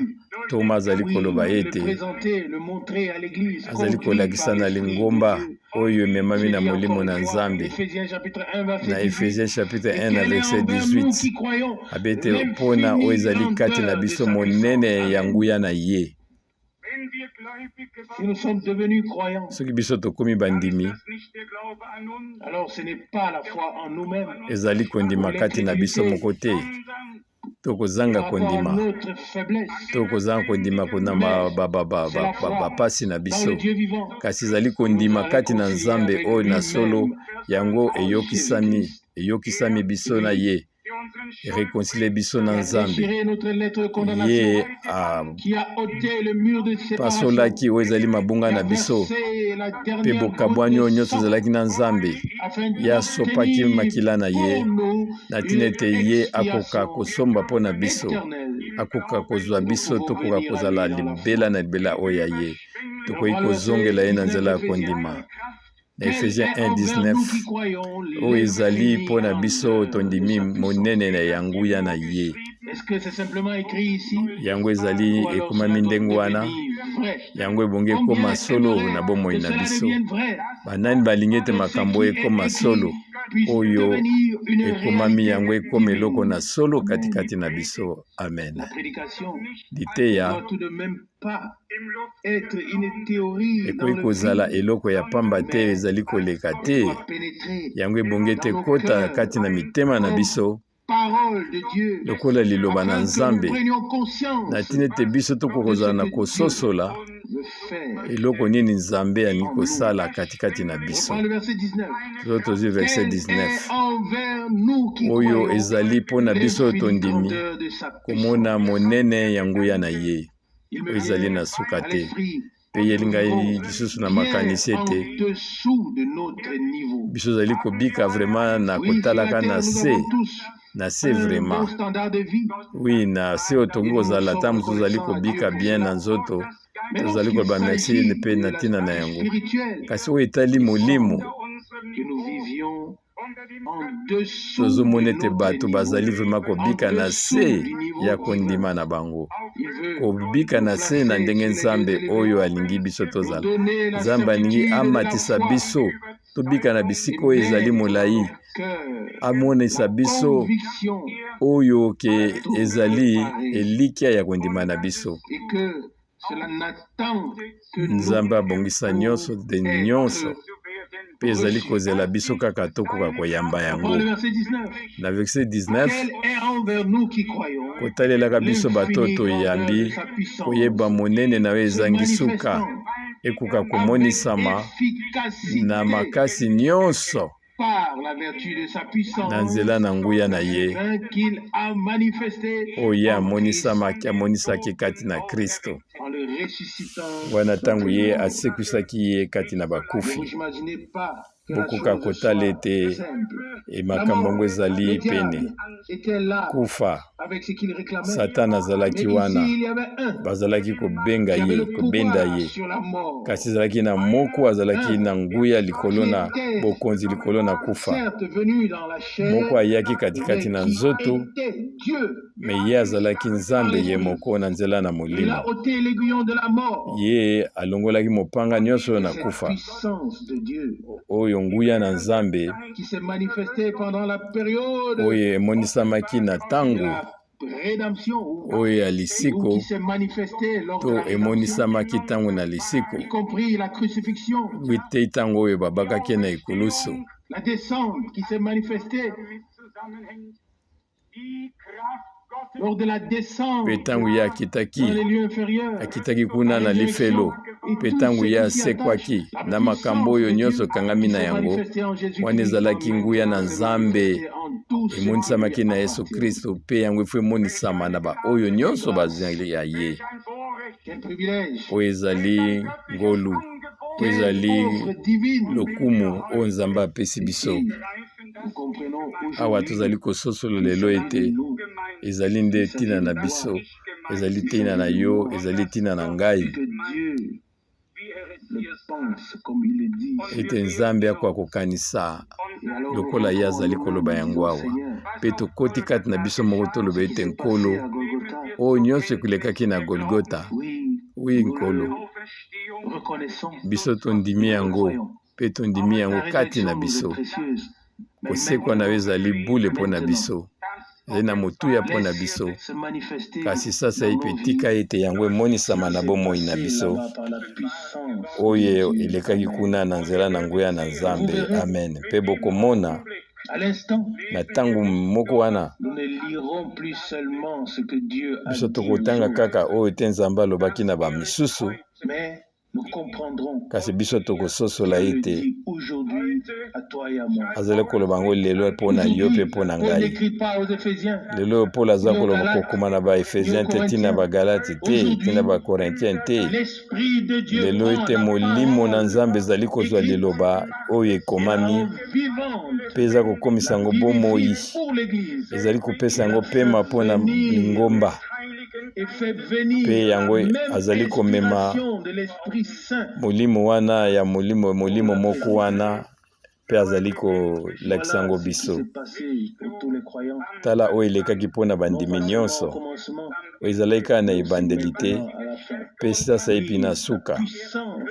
Toma azali koloba le ete présenter, le montrer à l'église. azali kolakisa na lingomba oyo ememami na molimo na Nzambe Éphésiens chapitre 1 verset na 18. Ephésiens chapitre 1 na Quel est verset envers nous 18 qui croyons abete mpona oyo ezali kati na biso monene ya nguya na ye si nous sommes devenus croyants, soki biso tokomi bandimi alors ce n'est pas la foi en nous-mêmes, ezali kondima kati na biso moko te tokozanga par rapport à kondima notre faiblesse, tokozanga kondima kuna bapasi na dans biso le Dieu vivant. kasi ezali kondima kati na Nzambe oyo na solo yango eyokisami biso na ye ereconcilie biso na Nzambe Déchirer notre lettre de condamnation ye qui a ôté le mur de séparation, apasolaki oyo ezali mabunga na biso versé la mpe dernière bokabwani oyo goutte de nyonso sang ezalaki na Nzambe afin de ye asopaki obtenir makila na ye pour nous na ntina ete ye akoka expiation kosomba mpo na biso éternelle. akoka kozwa biso tokoka kozala libela na libela oyo ya ye tokoki kozongela ye na nzela ya kondima na Ephésiens 1:19 oyo ezali mpo na biso tondimi monene na ya nguya na ye Est-ce que c'est simplement écrit ici? yango ezali Ou alors ekomami cela doit ndenge wana devenir vrai? yango ebongi ekoma solo na bomoi Que na cela biso devienne vrai. banani balingi ete makambo ekoma solo Puisse oyo devenir une ekomami réalité yango ekoma divine. eloko na solo katikati na biso amen La prédication liteya doit tout de même pas être une théorie dans ekoki le kozala vide. eloko ya pamba te ezali koleka te Elle doit pénétrer yango ebongi ete ekota kati na mitema na biso parole de Dieu. lokola liloba na Afin que Nzambe nous prenions conscience na ntina ete biso tokokozala na kososola de faire. eloko nini Nzambe alingi kosala katikati na On biso prend le verset 19. to tozwi verset Quel 19 est envers nous qui oyo croyons ezali mpo na biso oyo l'infinie tondimi grandeur de sa komona puissance. monene ya nguya na ye Il me oyo ezali vient na suka à te l'esprit mpe ye elingai lisusu na makanisi bien ete en dessous de notre niveau. biso ozali kobika vraiment na Oui, sur la kotalaka terre, na nous se avons tous na se un vraiment bon standard de vie. wi na se oyo tokoki kozala ta mosusu ozali kobika bien na nzoto Mais tozali lorsqu'il koloba merci s'agit mpe na de ntina na l'aspect yango spirituel, kasi oyo etali molimo que nous vivions en dessous tozomona de ete notre bato niveau. bazali vraiment kobika na dessous se du niveau ya divin. kondima na bango Il veut kobika na se na ndenge Nzambe oyo alingi biso nous tozala donner la Nzambe alingi certitude de la amatisa foi. biso tobika na bisika oyo ezali molai Cœur, amonisa biso conviction oyo ke ezali elikya ya kondima na biso et que cela n'attend que nous Nzambe abongisa nyonso de nyonso mpe ezali kozela biso kaka tokoka koyamba yango Après le verset 19. na verset 19 Quel est envers nous qui croyons kotalelaka biso bato oyo toyambi koyeba monene na yo ezangi suka ekoka komonisama na makasi nyonso par la vertu de sa puissance na nzela na nguya na ye qu'il a manifesté oyo en Christ, amonisaki kati na Kristo en le ressuscitant. wana ntango ye asekwisaki ye kati na Vous bakufi n'imaginez pas que la bokoka chose kotala soit ete simple. makambo yango ezali Le pene diable était là kufa avec ce qu'il réclamait. satana azalaki Mais wana ici, il y avait un bazalaki kobenga qui avait ye le kobenda pouvoir ye sur la mort. kasi ezalaki na moko azalaki na nguya likolo na bokonzi likolo na kufa Certes, venu dans la chair, moko ayaki katikati na mais qui nzoto était Dieu. me ye azalaki nzambe ye moko na nzela na Il molimo. a ôté l'aiguillon de la mort. Ye alongolaki mopanga nyonso oyo na C'est la kufa puissance de Dieu oyo nguya na nzambe qui s'est manifestée pendant la période oyo emonisamaki na de ntango la rédemption oyo ya ou lisiko qui s'est manifestée lors de to la rédemption, emonisamaki ntango na lisiko y compris la crucifixion, witei ntango oyo babakaki na ekulusu la descente qui s'est manifestée lors de la descente mpe ntango ye dans akitaki les lieux inférieurs. akitaki kuna na lifelo mpe ntango ye asekwaki na makambo oyo nyonso ekangami na yango wana ezalaki nguya na nzambe emonisamaki na yesu kristo mpe yango efo emonisama na baoyo nyonso bazali ya ye Quel privilège, oyo ezali ngolu oyo ezali offre divine. lokumu oyo nzambe apesi biso Nous comprenons awa aujourd'hui tozali kososola lelo ete ezali nde ntina na biso ezali ntina na yo ezali ntina na ngai que Dieu le pense comme il le dit. ete nzambe akoka kokanisa Et alors, lokola ye azali koloba yango awa Seigneur, mpe tokoti kati na biso moko toloba ete c'est passé nkolo à Golgotha. oyo nyonso ekolekaki na golgota wi nkolo Reconnaissons, biso tondimi yango mpe tondimi ta yango kati na rédemption nous est biso précieuse. Mais kosekwa na yo ezali bule mpo na biso ezali na motuya mpo na biso se manifester kasi sasa ye dans mpe nos vies. tika ete yango emonisama na C'est bomoi na passé biso là-bas par la puissance oyo de Dieu. elekaki kuna na nzela na nguya na nzambe amen mpe bokomona À l'instant, na ntango moko wana nous ne lirons plus seulement ce que Dieu a biso dit tokotanga aux autres, kaka oyo te nzambe alobaki na bamisusu mais nous comprendrons kasi biso tokososola qu'il le ete dit aujourd'hui à toi et à moi. azali koloba yango lelo mpo na yo mpe mpo na Paul ngai n'écrit pas aux Éphésiens, lelo paul aza koloba kokoma na baefésien te ntina bagalati te ntina bakorintien te l'Esprit de Dieu lelo prend ete la molimo na parole nzambe ezali kozwa liloba oyo et la ekomami rend vivante, mpe eza kokomisa yango bomoi vivifie pour l'Église ezali kopesa yango pema mpo na lingomba et fait venir mpe la yango même azali komema inspiration de l'Esprit Saint. molimo wana ya molimo moko wana mpe azali kolakisa yango Voilà ce qui biso s'est passé pour tous les croyants. tala oyo elekaki mpo na bandimi Au nyonso commencement, oyo ezalaki kaka na ebandeli te maintenant à la fin. mpe sasa epi na suka Puissance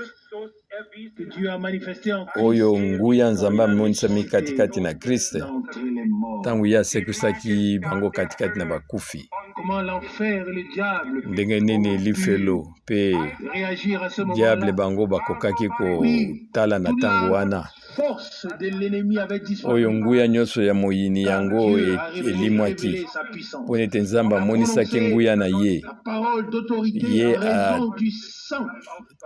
que Dieu a manifesté en oyo Christ nguya nzambe amonisami katikati na kriste d'entre les morts. ntango ye asekwisaki bango katikati na bakufi Comment l'enfer et le diable ndenge nini lifelo mpe réagir à ce diable moment-là. bango bakokaki kotala na ntango wana Force de l'ennemi avait disparu. oyo nguya nyonso ya moyini yango Dieu a elimwaki révélé sa puissance. mpo nete nzambe amonisaki nguya na ye La parole d'autorité Ye en raison du sang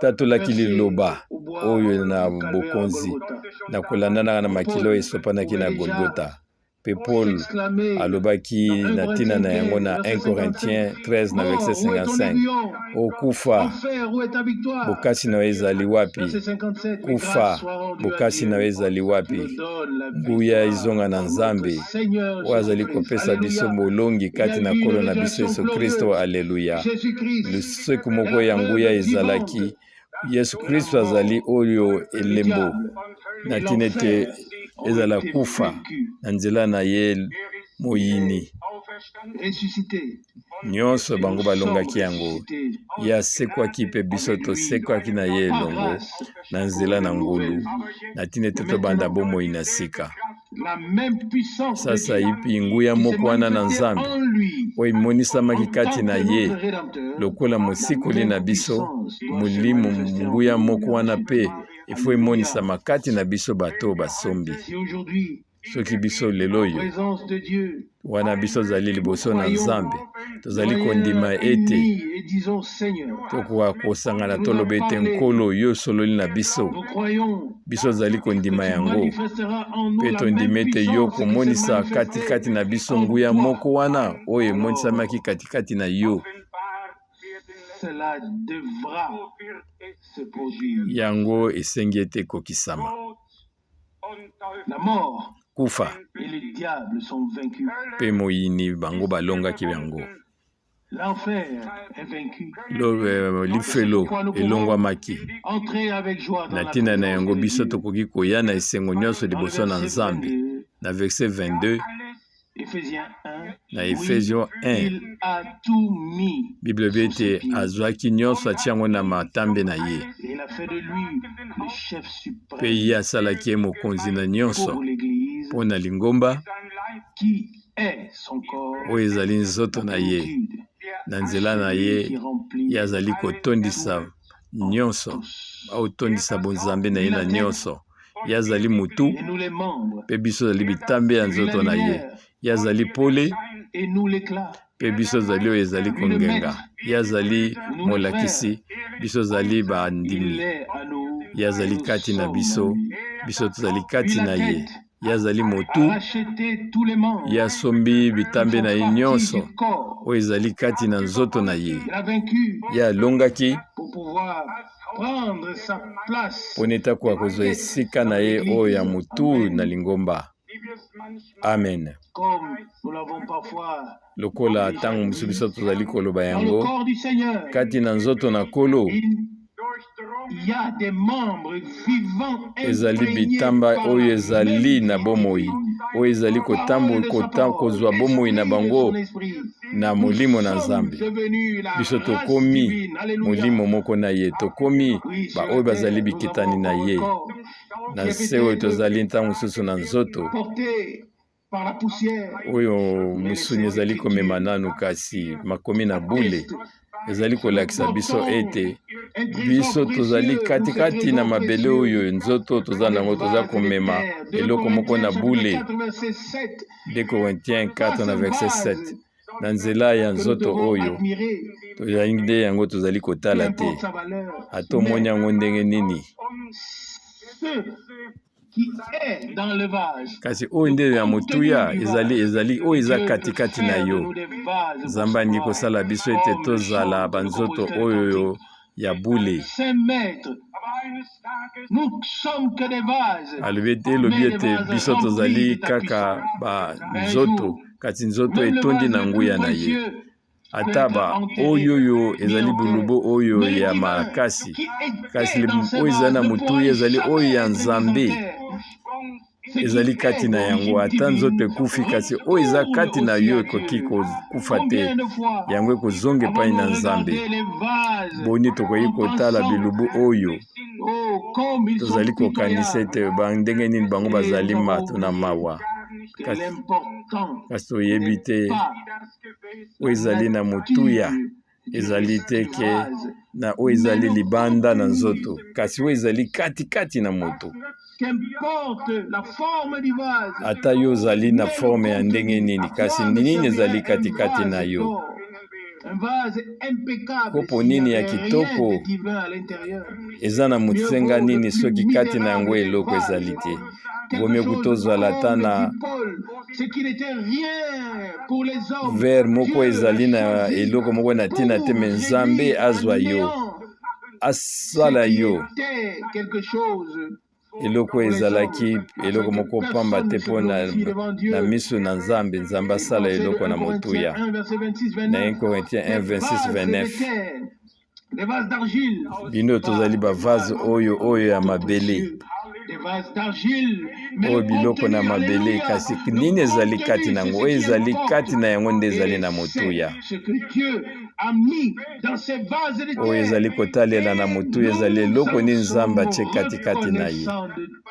tatolaki liloba au bois oyo na du calvaire à bokonzi Golgotha. na kolandanaka na makilo oyo esopanaki na golgota mpe paul S'exclamer alobaki na ntina na yango na 1 Corinthiens 13 na verset 55 okufa enfer, où est ta victoire? bokasi na yo ezali wapi Verset 57, kufa bokasi na yo ezali wapi nguya ezonga na nzambe oyo azali kopesa biso molongi kati na nkolo na biso yesu kristo aleluya luseko moko ya nguya ezalaki yesu kristo azali oyo elembo na ntina ete ezala kufa na nzela na ye moyini nyonso bango balongaki yango ye asekwaki mpe biso tosekwaki na ye elongo na nzela na ngulu na ntina ete tobanda bomoi na sika sasa ipi nguya moko wana na nzambe oyo emonisamaki kati na ye lokola mosikoli na biso molimo nguya moko wana mpe ifo emonisama kati na biso bato basombi soki biso lelo oyo wana biso tozali liboso na nzambe tozali kondima ete tokoka kosangana toloba ete nkolo yo osololi na biso biso tozali kondima yango mpe tondima ete yo komonisa katikati na biso nguya moko wana oyo emonisamaki katikati na yo yango esengi ete ekokisama kufa mpe moyini bango balongaki yango lifelo elongwamaki na ntina na yango biso tokoki koya na esengo nyonso liboso na nzambe na verset 22 Éphésiens 1. Na Efesio 1. Il a tout mis. Bible bi ete azwaki nyonso atia yango na matambe na ye. Et il a fait de lui le chef Mpe suprême ye asalaki ye mokonzi na nyonso pour l'Église, mpo na lingomba qui est son corps, oyo ezali nzoto na ye. plénitude, Na nzela na ye qui remplit ye azali kotondisa nyonso, aotondisa bonzambe na ye na nyonso. Ye azali mutu et nous les membres, mpe biso ozali bitambe ya et nzoto la na ye. lumière, Ye azali pole et nous l'éclat. mpe biso ozali oyo ezali kongenga. Ye azali molakisi, biso ozali Il bandimi. est à nous, Ye azali nous kati na sommes biso, à lui. biso tozali kati Lui na la ye. tête, Ye azali a motu, racheté tous les membres ye asombi qui bitambe font na ye partie nyonso du corps. oyo ezali kati na nzoto na ye. Il a vaincu Ye alongaki pour pouvoir prendre sa place. mpo neti akoka kozwa esika na ye oyo ya motu na lingomba. Amen. Comme nous l'avons parfois Lokola ntango mosusu biso tozali koloba dans le yango corps du Seigneur. kati na nzoto na Nkolo, Il y a des membres vivants ezali imprégnés bitamba par oyo la ezali même na vie bomoi, oyo ezali kozwa bomoi na bango na molimo na Nzambe. Biso tokomi molimo moko na ye, tokomi baoyo bazali bikitani na ye. Na se oyo tozali ntango mosusu na nzoto oyo mosuni ezali komema nanu, kasi makomi na bule ezali kolakisa biso ete biso tozali katikati na mabele oyo nzoto toza nango, toza komema eloko moko na bule. 2 Corinthiens 4 na verset 7. Na nzela ya nzoto oyo tozali nde yango tozali kotala te, atomoni yango ndenge nini. Kasi oyo nde ya motuya ezali oyo eza katikati na yo. Nzambe alingi kosala biso ete tozala banzoto oyo ya bule. Elobi ete biso tozali kaka banzoto, kasi nzoto etondi na nguya na ye. Ata oyo ezali bulubu oyo ya makasi, kasi oyo eza na motuya ezali oyo ya Nzambe ezali kati na yango. Ata nzoto ekufi, kasi oyo eza kati na yo ekoki kokufa te, yango ekozonga epai na Nzambe. Boni tokoki kotala bilubu oyo tozali kokanisa ete ndenge nini bango bazali mato na mawa, kasi toyebi te oyo ezali na motuya ezali te ke na oyo ezali libanda na nzoto, kasi oyo ezali katikati na moto. Ata yo ozali na forme ya ndenge nini, kasi nini ezali katikati na yo. Kopo nini ya kitoko eza na motsenga nini soki kati na yango eloko ezali te. Bomi kutozwala ata na ver moko ezali na eloko moko na ntina te, me Nzambe azwa yo, asala yo eloko ezalaki eloko moko pamba te mpo na miso na Nzambe. Nzambe asala eloko na motuya. Na 1 Corinthiens 1, 26-29. Bino tozali bavase oyo ya mabele, oyo biloko na mabele, kasi nini ezali kati na yango? Oyo ezali kati na yango nde ezali na motuya. Oyo ezali kotalela na motuya ezali eloko nini Nzambe atie katikati na ye.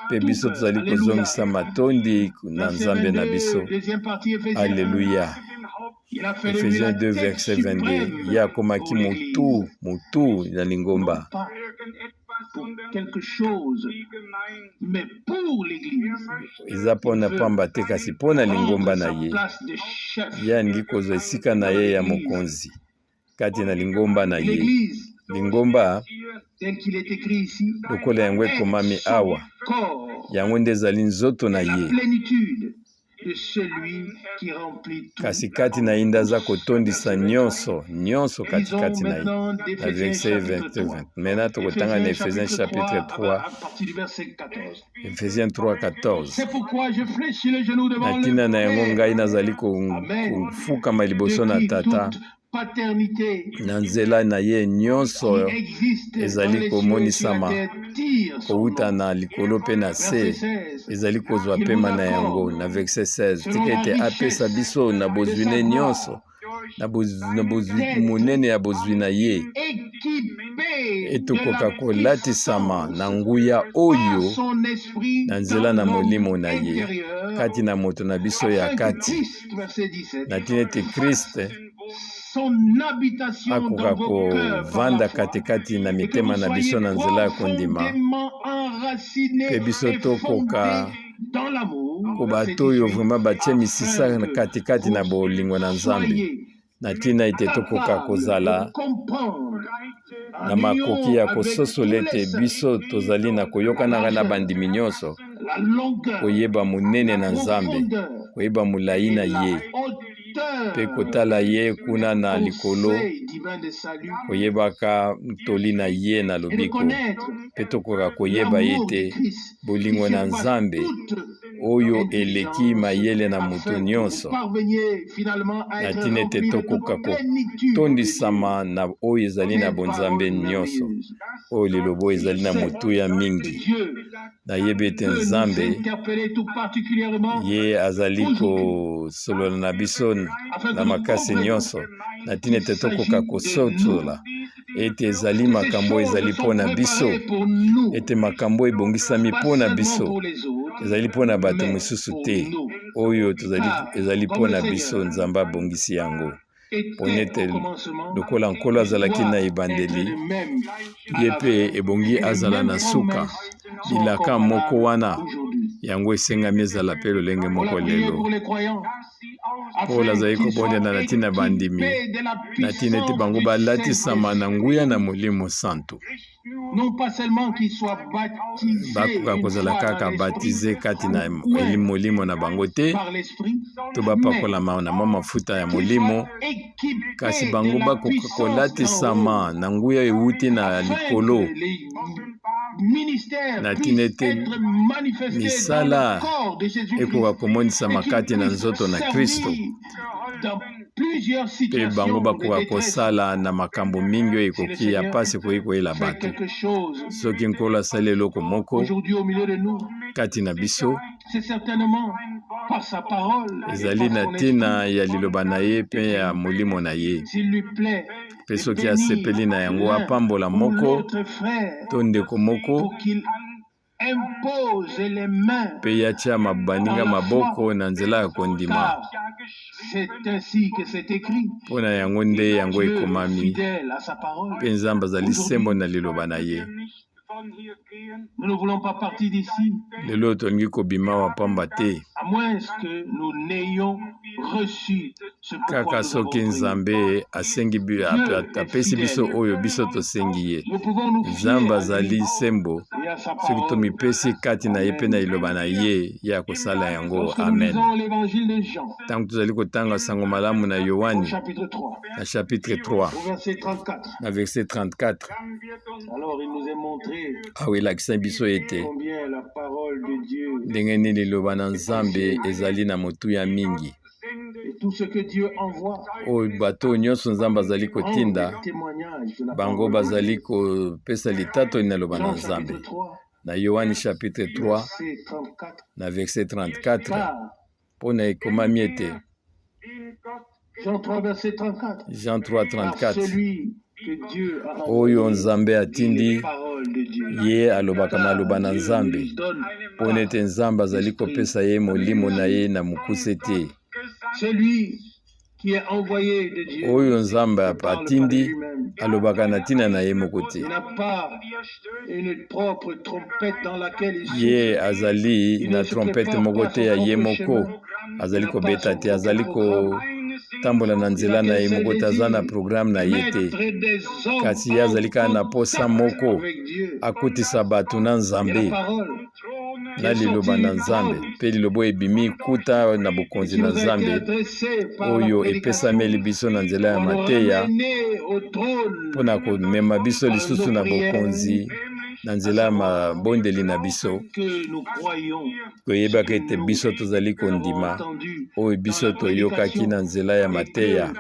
Mpe biso tozali kozongisa matondi na Nzambe na biso. Alleluya. Ephésiens 2 verset 22. Ye akomaki motu na lingomba. Eza mpona pamba te, kasi mpona lingomba na ye. Ye alingi kozwa esika na ye ya mokonzi kati na lingomba na ye. Lingomba lokola yango ekomami awa, yango nde ezali nzoto na ye. Kasi kati na ye nde aza kotondisa nyonso katikati na ye. Na verset 20. Maintenant tokotanga na Ephésiens chapitre 3, Ephésiens 3:14. Na ntina na yango ngai nazali kofukama liboso na Tata na nzela na ye nyonso ezali komonisama kouta na likolo mpe na se. ezali kozwa pema na yango na verset 16 tika ete apesa biso na bozwi ne nyonso na bozwi monene ya bozwi na ye etokoka kolatisama na nguya oyo na nzela na molimo na ye kati na moto na biso ya kati na tina ete Kriste akoka kovanda katikati na mitema na biso na nzela ya kondima mpe biso tokoka ko bato oyo vraimen batie misisa na katikati na bolingo na Nzambe na ntina ete tokoka kozala na makoki ya kososola ete biso tozali na koyokanaka na bandimi nyonso koyeba monene na Nzambe koyeba molai na ye mpe kotala ye kuna na likolo koyebaka toli na ye na lobiko mpe tokoka koyeba ete bolingo na Nzambe oyo eleki mayele na moto nyonso na ntina ete tokoka kotondisama na oyo ezali na bonzambe nyonso oyo lilobo ezali na motuya mingi nayebi ete Nzambe ye azali kosolola na biso na makasi nyonso na ntina ete tokoka kososola ete ezali makambo ezali mpona biso ete makambo ebongisami mpona biso ezali mpona bato mosusu te oyo ezali mpona biso Nzambe abongisi yango mpona ete lokola nkolo azalaki na ebandeli ye mpe ebongi azala na suka bilaka moko wana yango esengami ezala mpe lolenge moko lelo Paul azali kobondela na ntina bandimi na ntina ete bango balatisama na nguya na Molimo Santu bakoka kozala kaka batize kati na molimo na bango te to bapakolama na mwa mafuta ya molimo kasi bango bakoka kolatisama na nguya ewuti na likolo na ntina ete misala ekoka komonisama kati na nzoto na Kristo mpe bango bakoka kosala na makambo mingi oyo ekoki ya pasi koki koyela bato soki nkolo asali eloko moko kati na biso ezali na ntina ya liloba na ye mpe ya molimo na ye mpe soki asepeli na yango apambola moko to ndeko moko mpe yatia baninga maboko na nzela ya kondima mpo na yango nde yango ekomami mpe Nzambe azali sembo na liloba na ye lelo tolingi kobima wa pamba te kaka soki Nzambe apesi biso oyo biso tosengi ye Nzambe azali sembo soki tomipesi kati na ye mpe na liloba na ye ya kosala yango amen. Ntango tozali kotanga sango malamu na Yohani na chapitre 3 na verset 34 awo elakisa biso ete ndenge nini liloba na Nzambe ezali na motuya mingi oyo bato nyonso Nzambe azali kotinda bango bazali kopesa litatoli na liloba na Nzambe na Yohani chapitre 3 na verset 34 mpona ekomami ete Jean 3:34 oyo Nzambe atindi ye alobaka maloba na Nzambe mpona ete Nzambe azali kopesa ye molimo na ye na mokuse te oyo Nzambe atindi alobaka na ntina na ye moko te ye azali na trompete moko te ya ye moko azali kobeta te azali kotambola na nzela na ye moko te aza na programe na ye te kasi ye azali kaka na posa moko akutisa bato na Nzambe na liloba na Nzambe mpe liloba ebimi kuta na bokonzi na Nzambe oyo epesameli biso na nzela ya mateya mpona komema biso lisusu na bokonzi na nzela ya mabondeli na biso koyebaka ete biso tozali kondima oyo biso toyokaki na nzela ya mateya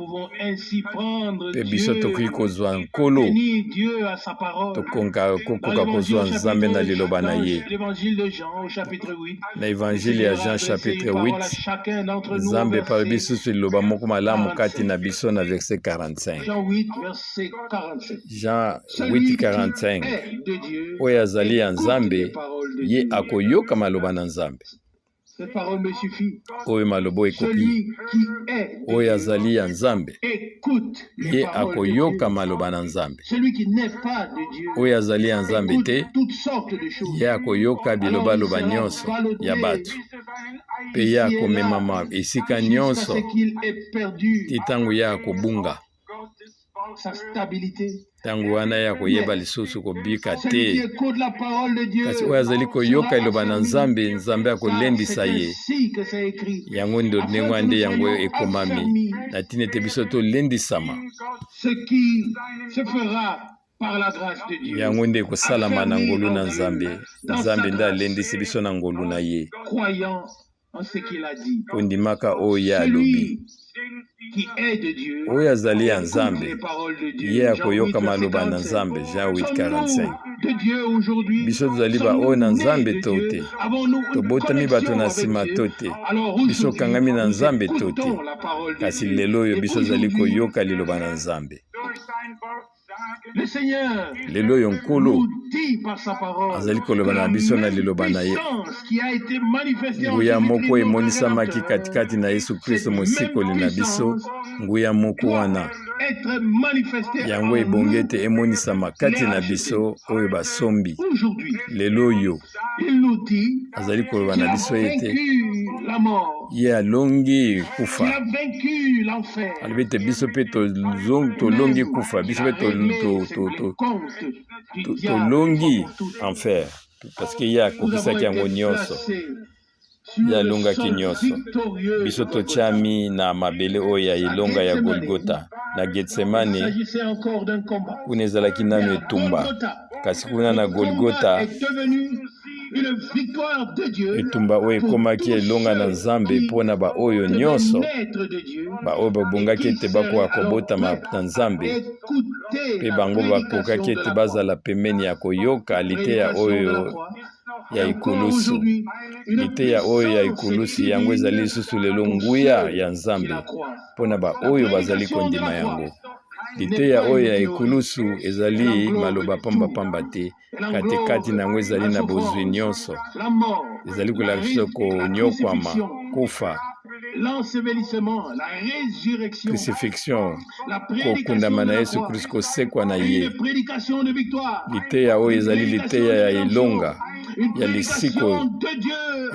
pouvons ainsi prendre Pe biso Dieu, tokoki kozwa nkolo bénir Dieu à sa parole. tokoka Dans kokoka kozwa nzambe na liloba na ye. l'évangile de Jean au chapitre 8, Na évangile ya Jean chapitre 8 nzambe pa bisusu liloba moko malamu kati na biso na verset 45. Jean 8, verset 45. Jean 8:45 De Dieu, oyo azali ya nzambe les paroles de ye Dieu. akoyoka maloba na nzambe Cette parole me suffit. oyo maloba ekoki Celui qui est de oyo Dieu, azali ya nzambe écoute les ye paroles de akoyoka Dieu. maloba na nzambe Celui qui n'est pas de Dieu oyo azali ya nzambe écoute te toutes sortes de choses. ye akoyoka bilobaloba nyonso ya bato mpe ye akomemama esika nyonso Jusqu'à ce qu'il ait perdu ti ntango ye akobunga sa stabilité. ntango wana ye akoyeba lisusu kobika Celui qui te écoute la parole de Dieu kasi oyo azali koyoka liloba na nzambe nzambe akolendisa ye ainsi que c'est écrit. yango ndo ndenge wana nde yango ekomami na ntina ete biso tolendisama Ce qui se fera par la grâce de Dieu. yango nde ekosalama na ngolu na nzambe nzambe nde alendisi biso na ngolu na ye Croyant en ce qu'il a dit. kondimaka oyo ye alobi Celui qui est de Dieu, oyo azali ya écoute nzambe les paroles de Dieu. ye Jean akoyoka 8, maloba na verset nzambe 45. Jean 8:45 Sommes-nous de Dieu aujourd'hui? biso tozali ba oyo na nzambe to te Avons-nous une tobotami bato na connexion nsima avec to Dieu? te Alors biso aujourd'hui, kangami na nous nzambe to te écoutons la parole de kasi Dieu. lelo oyo Et biso tozali aujourd'hui, koyoka liloba na nzambe le Seigneur lelo oyo nkolo nous dit par sa parole azali koloba na que biso la na même liloba na ye puissance qui a été manifestée en nguya moko Jésus-Christ, notre emonisamaki Rédempteur, katikati na yesu kristo cette mosikoli même na biso puissance nguya moko doit wana être manifestée yango en ebongi nous. ete emonisama kati na biso oyo basombi Aujourd'hui, lelo oyo il nous dit azali koloba qu'il na a biso ete vaincu la mort, ye alongi qu'il kufa a vaincu l'enfer. alobi ete biso mpe tolongi kufa biso mpe tolongi enfer parce que ye akokisaki yango nyonso ye alongaki nyonso biso totyami na mabele oyo ya elonga ya golgota na getsemane kuna ezalaki nano etumba kasi kuna na golgota etumba oyo ekomaki elonga na nzambe mpona baoyo nyonso baoyo babongaki ete bakoka kobotama na nzambe mpe bango bakokaki ete bazala pembeni ya koyoka liteya oyo ya ikulusu liteya oyo ya ikulusu yango ezali lisusu lelo nguya ya nzambe mpona baoyo bazali kondima yango liteya oyo ya ikulusu ezali maloba pambapamba te katikati na yango ezali na bozwi nyonso ezali kolakisa biso konyokwama kufa crucifixion kokundama na yesu kristo kosekwa na ye liteya oyo ezali liteya ya elonga ya lisiko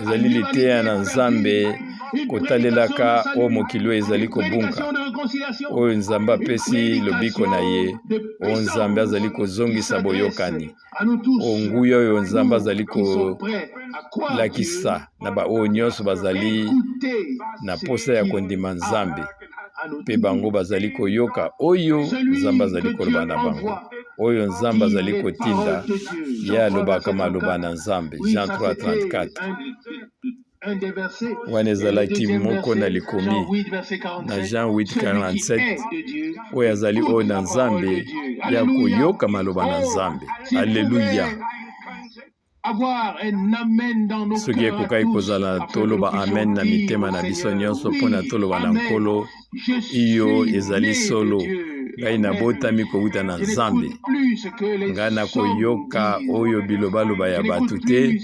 ezali liteya na nzambe kotalelaka oyo mokili oyo ezali kobunga oyo nzambe apesi lobiko na ye oyo nzambe azali kozongisa boyokani oyo nguya oyo nzambe azali kolakisa na baoyo nyonso bazali na posa ya kondima nzambe mpe bango bazali koyoka oyo nzambe azali koloba na bango oyo nzambe azali kotinda ye alobaka maloba na nzambe Jean 3:34 wana ezalaki moko na likomi na Jean 8:47 oyo azali oyo na nzambe ya koyoka maloba na nzambe alleluya soki ekokaki kozala toloba amen na mitema na biso nyonso mpona toloba na nkolo iyo ezali solo ngai nabotami kowuta na nzambe ngai nakoyoka oyo bilobaloba ya bato te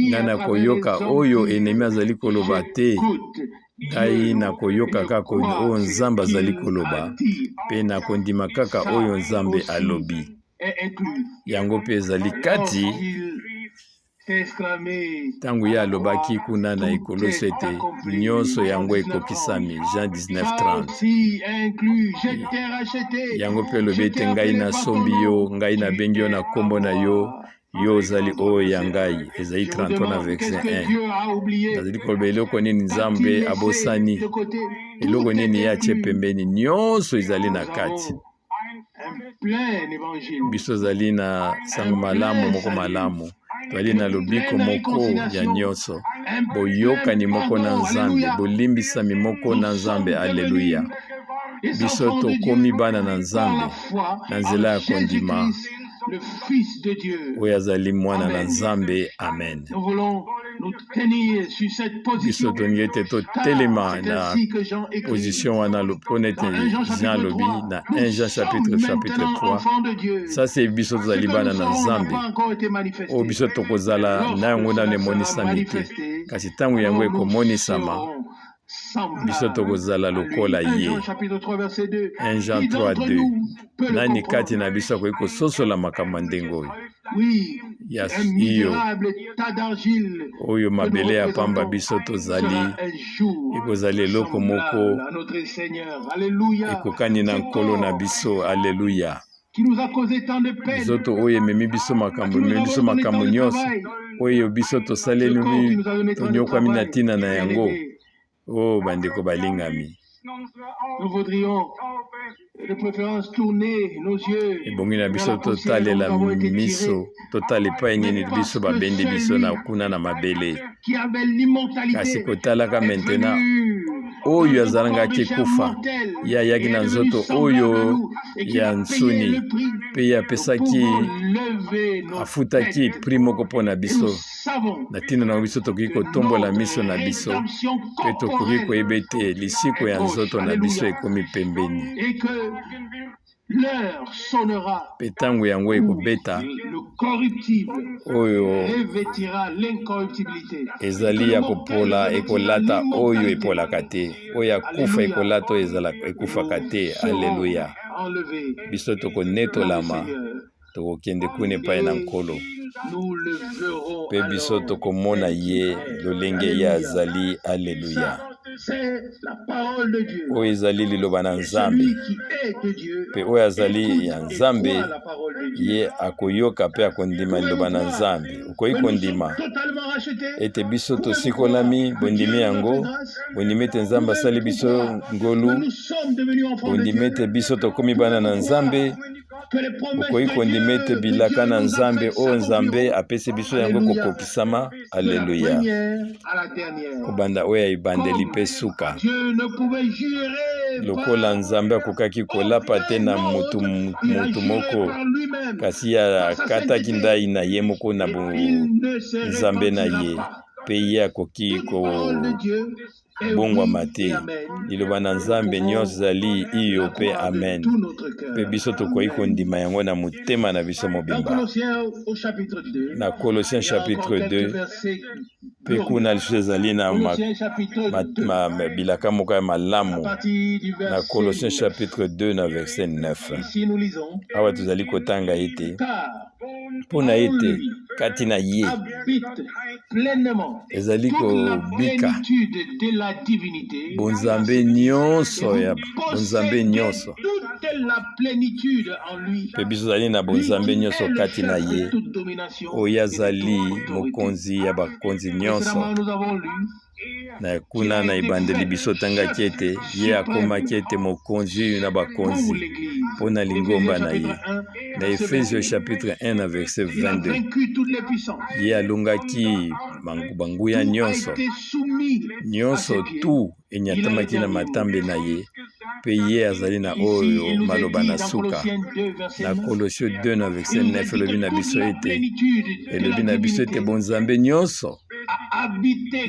ngai nakoyoka oyo enemi azali koloba te ngai nakoyoka kaka oyo nzambe azali koloba mpe nakondima kaka oyo nzambe alobi yango mpe ezali kati ntango ye alobaki kuna na ekoloso ete nyonso yango ekokisami Jean 19:30 yango mpe elobi ete ngai nasombi yo ngai nabengi yo na nkombo na yo yo ozali oyo ya ngai ezali 33 na verset 1 nazali koloba eloko nini nzambe abosani eloko nini ye atie pembeni nyonso ezali na kati biso ezali na sango malamu moko malamu twali na lobiko moko ya nyonso boyokani moko na nzambe bolimbisami moko na nzambe alleluya biso tokomi bana na Nzambe na nzela ya kondima le Fils de Dieu. oyo azali mwana na Nzambe. Amen. Nous voulons nous tenir sur cette Biso position. tolingi ete totelema na position wana mpona ete Jean alobi na 1 Jean chapitre 3. Ça c'est biso tozali bana na Nzambe oyo biso tokozala na yango nano emonisami te, kasi ntango yango ekomonisama biso tokozala lokola ye. 1 Jean 3:2. Nani kati na biso akoki kososola makambo ya ndenge oyo? Iyo oyo mabele ya pamba biso tozali ekozala eloko moko ekokani na nkolo na biso. Aleluya. Bizoto oyo ememi biso makambo nyonso oyo biso tosaleli tonyokwami na ntina na yango. Oh bandeko balingami, ebongi na biso totalela miso totala epai nini biso babendi biso na kuna na mabele, kasi kotalaka maintenant oyo azalangaki kufa ye ayaki na nzoto oyo ya nsuni mpe ye apesaki afutaki pri moko mpo na biso. Na ntina na biso tokoki kotombola miso na biso mpe tokoki koyeba ete lisiko ya nzoto na biso ekomi pembeni, mpe ntango yango ekobeta oyo ezali ya kopola ekolata oyo epolaka te, oyo akufa ekolata oyo ekufaka te. Aleluya. Biso tokonetolama tokokende kuna epai na nkolo mpe biso tokomona ye lolenge ye azali. Aleluya. Oyo ezali liloba na Nzambe, mpe oyo azali ya Nzambe ye akoyoka mpe akondima liloba na Nzambe. Okoki kondima ete biso tosikolami, bondimi yango, bondimi ete Nzambe asali biso ngolu, bondimi ete biso tokomi bana na Nzambe. Okoki kondima ete bilaka na Nzambe oyo Nzambe apesi biso yango kokokisama. Aleluya. Kobanda oyo ebandeli mpe suka, lokola Nzambe akokaki kolapa te na mutu moko, kasi akataki ndai na ye moko na Nzambe na ye, mpe ye akoki kobongwama te. Liloba na Nzambe nyonso ezali iyo mpe amen, mpe biso tokoki kondima yango na motema na biso mobimba. Na Colossiens chapitre 2 mpe kuna lisusu ezali na bilaka moko ya malamu. Na Colossiens chapitre 2 na verset 9 awa tozali kotanga ete mpona ete kati na ye ezali kobika bonzambe nyonso ya bonzambe nyonso, mpe biso ezali na bonzambe nyonso kati na ye oyo azali mokonzi ya bakonzi nyonso. Na kuna na ebandeli biso tangaki ete ye akomaki ete mokonzi na bakonzi mpo na lingomba na ye. Na Efesio chapitre 1 na verset 22 ye alongaki banguya nyonso tu enyatamaki na matambe na ye, mpe ye azali na oyo maloba na suka. Na Kolosio 2 na verset 9 elobi na biso ete bonzambe nyonso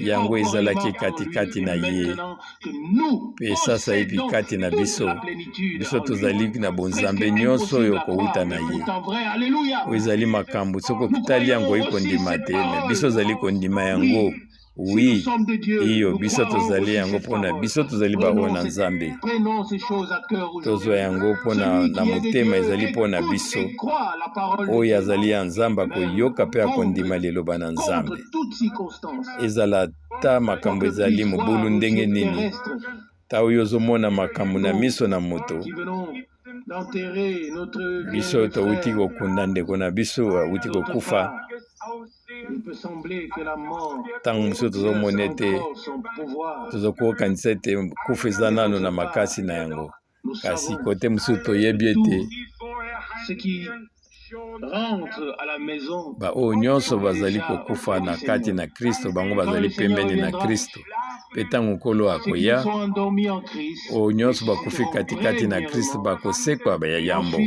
yango ezalaki katikati na ye, mpe sasa epi kati na biso tozali na bonzambe nyonso oyo kouta na ye. Oyo ezali makambo soki okitali yango oyi kondima te, me biso ozali kondima yango. Oui, iyo biso tozali yango mpona biso tozali baoyo na Nzambe, tozwa yango mpona na motema ezali mpona biso oyo azali ya Nzambe akoyoka mpe akondima liloba na Nzambe. Ezala ta makambo ezali mobulu ndenge nini, ta oyo ozomona makambo na miso na moto. Biso touti kokunda ndeko na biso auti kokufa, ntango mosusu tozomona ete tozokokanisa ete kufa eza nano na makasi na yango, kasi kote mosusu toyebi ete rentrent à la maison. Oyo nyonso bazali kokufa na kati na Kristo bango bazali pembeni na Kristo. Mpe ntango nkolo akoya oyo nyonso bakufi katikati na Kristo bakosekwa yambo.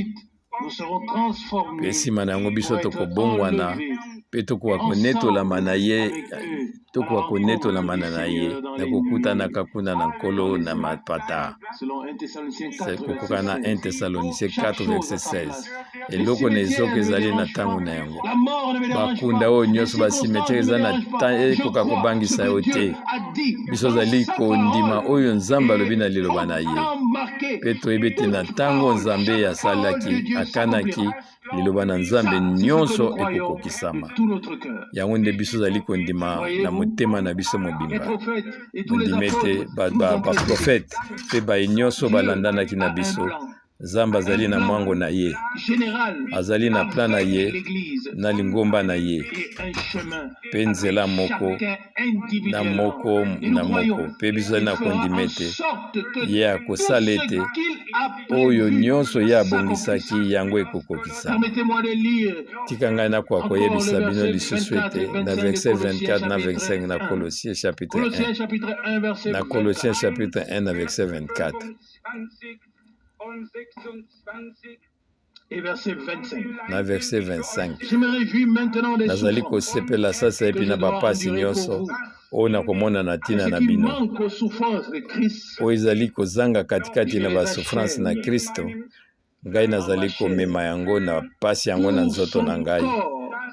Mpe nsima na yango biso tokobongwana mpe tokoka konetolama na ye na kokutanaka kuna na nkolo na mapata. Kokoka na 1 Thessaloniciens 4 verset 16. Eloko na ezoka ezali na ntango na yango. Bakunda oyo nyonso basimetiere eza na ekoka kobangisa yo te. Biso ozali kondima oyo Nzambe alobi na liloba na ye. Mpe toyebi te na ntango Nzambe akanaki liloba na Nzambe nyonso ekokokisama. Yango nde biso ozali kondima na motema na biso mobimba. Mondime te baprofete mpe baye nyonso balandanaki na biso. Nzambe azali na mwango na ye, azali na plan na ye na lingomba na ye, mpe nzela moko na moko mpe biso azali na kondima ete ye akosala ete oyo nyonso ye abongisaki yango ekokokisa. Tika ngai nakoka koyebisa bino lisusu ete na verset 24 na 25 na Colossiens chapitre 1 na Colossiens chapitre 1 na verset 24 et verset 25. Na verset 25. Je me réjouis maintenant des nazali souffrances kosepela sasa epi na bapasi nyonso oyo nakomona na ntina na qui bino manque aux souffrances de Christ. oyo ezali kozanga katikati na basouffrance na Kristo. Ngai nazali komema yango na pasi yango na nzoto na ngai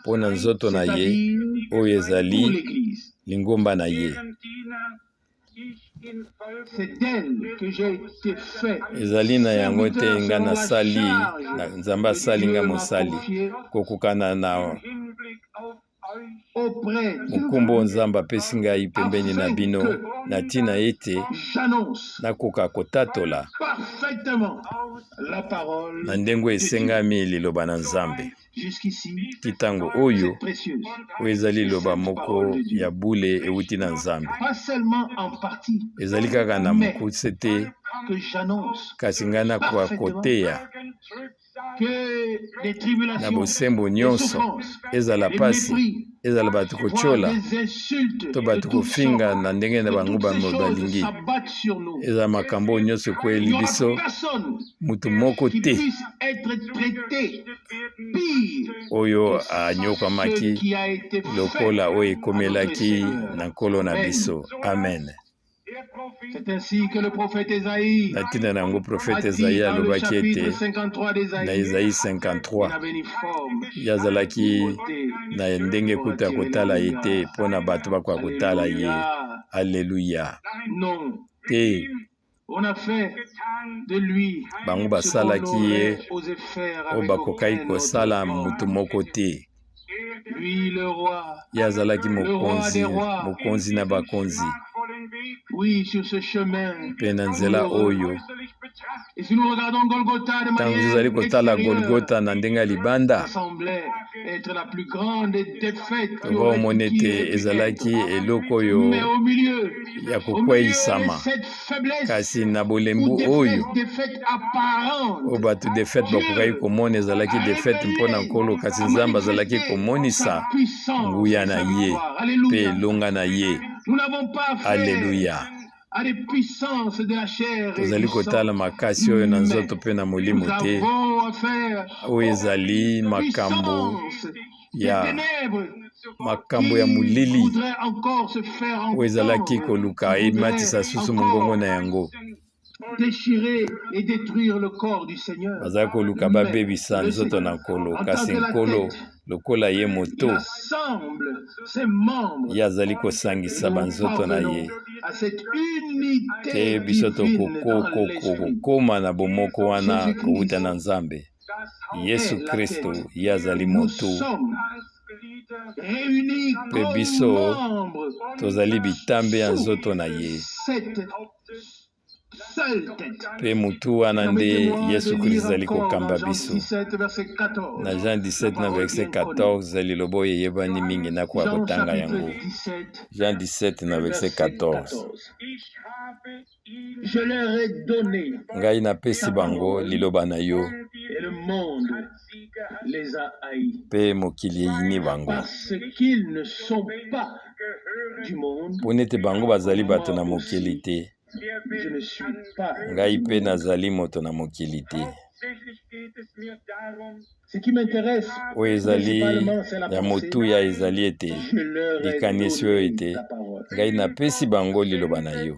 mpo na nzoto na ye oyo ezali lingomba na ye. C'est d'elle que j'ai été fait. ezali na yango te nga nasali na Nzambe asali nga mosali kokokana na Auprès mokumbo Nzambe apesi ngai pembeni na bino na ntina ete j'annonce nakoka kotatola parfaitement la parole na ndenge esengami liloba na Nzambe. jusqu'ici Titango oyo précieuse. oyo ezali liloba moko ya bule euti na Nzambe. Pas seulement en partie Ezali kaka na mokuse te que j'annonce kasi ngai nakoka koteya que les na tribulations, bosembo les nyonso souffrances, ezala les pasi mépris, ezala bato voire kotyola des insultes, to de bato toutes kofinga sortes, na ndenge na que bango toutes ces choses balingi s'abattent sur nous. ezala makambo oyo nyonso Il ekweli n'y aura biso personne mutu moko qui te puisse être traité pire oyo que anyokwamaki ce qui a été fait lokola oyo à notre ekomelaki Seigneur. na nkolo na Amen. biso. Amen. C'est ainsi que le prophète Ésaïe Na ntina na yango a profete dit Ezaïe dans le alobaki ete chapitre 53 na d'Ésaïe, Ezaïe il 53 avait une forme, yazalaki beauté, na ndenge kuta kotala ye te mpo na bato bakoka kotala ye. Alléluia. Alleluya. Non, Te on a fait de lui bango ce qu'on basalaki ye aurait osé faire oyo avec bakokaki aucun kosala autre mutu homme. moko te. Lui, le roi, Ye azalaki le roi mokonzi des rois, mokonzi na bakonzi oui, sur ce chemin. mpe na nzela oyo Et si nous regardons Golgotha de ntango manière tozali kotala extérieure, Golgota na ndenge ya libanda ça semblait être la plus grande des défaites qui tokomona aurait ete pu être. ezalaki eloko oyo Mais au milieu ya de kokweyisama cette faiblesse kasi na ou bolembu oyo défaite apparente, oyo bato defete bakokaki komona ezalaki defete mpo na nkolo kasi Nzambe azalaki komonisa nguya na ye mpe elonga na ye. nous n'avons pas fait Alleluya. à des puissances de la chair et tozali du sang. kotala makasi oyo na nzoto mpe na molimo Nous te avons affaire oyo ezali makambo puissance ya des ténèbres makambo ya molili voudrait encore se faire oyo ezalaki entendre, koluka qui ematisa susu mongongo na yango déchirer et détruire le corps du Seigneur. bazali koluka Mais babebisa le nzoto Seigneur, na nkolo en kasi tant que la nkolo tête, lokola ye il moto assemble ses membres ye azali et kosangisa nous banzoto na parvenons ye à cette te unité biso divine dans l'esprit. tokokoma na bomoko wana Jésus-Christ kowuta na Nzambe. Yesu est la Kristo tête. ye azali Nous moto sommes réunis mpe comme biso membres tozali bitambe ya sous nzoto na ye cette seule tête. mpe motu wana nde Permettez-moi Yesu de Kristo lire azali encore kokamba dans Jean biso 17, verset 14. na Jean 17 na parole verset bien connue. 14 liloba oyo eyebani mingi nakoka Jean kotanga chapitre yango. 17, Jean 17 na verset 14 Je leur ai donné ngai napesi bango liloba na yo et le monde les a haïs. Pe mokili eyini bango. Parce qu'ils ne sont pas du monde. Po nete bango bazali bato na mokili te. Je ne suis pas. Ngai pe nazali moto na mokili te. Ce qui m'intéresse, Oyo ezali principalement, c'est la ya pensée. motuya ezali ete Je leur ai likanisi oyo donné ete ta parole. ngai napesi bango liloba na yo.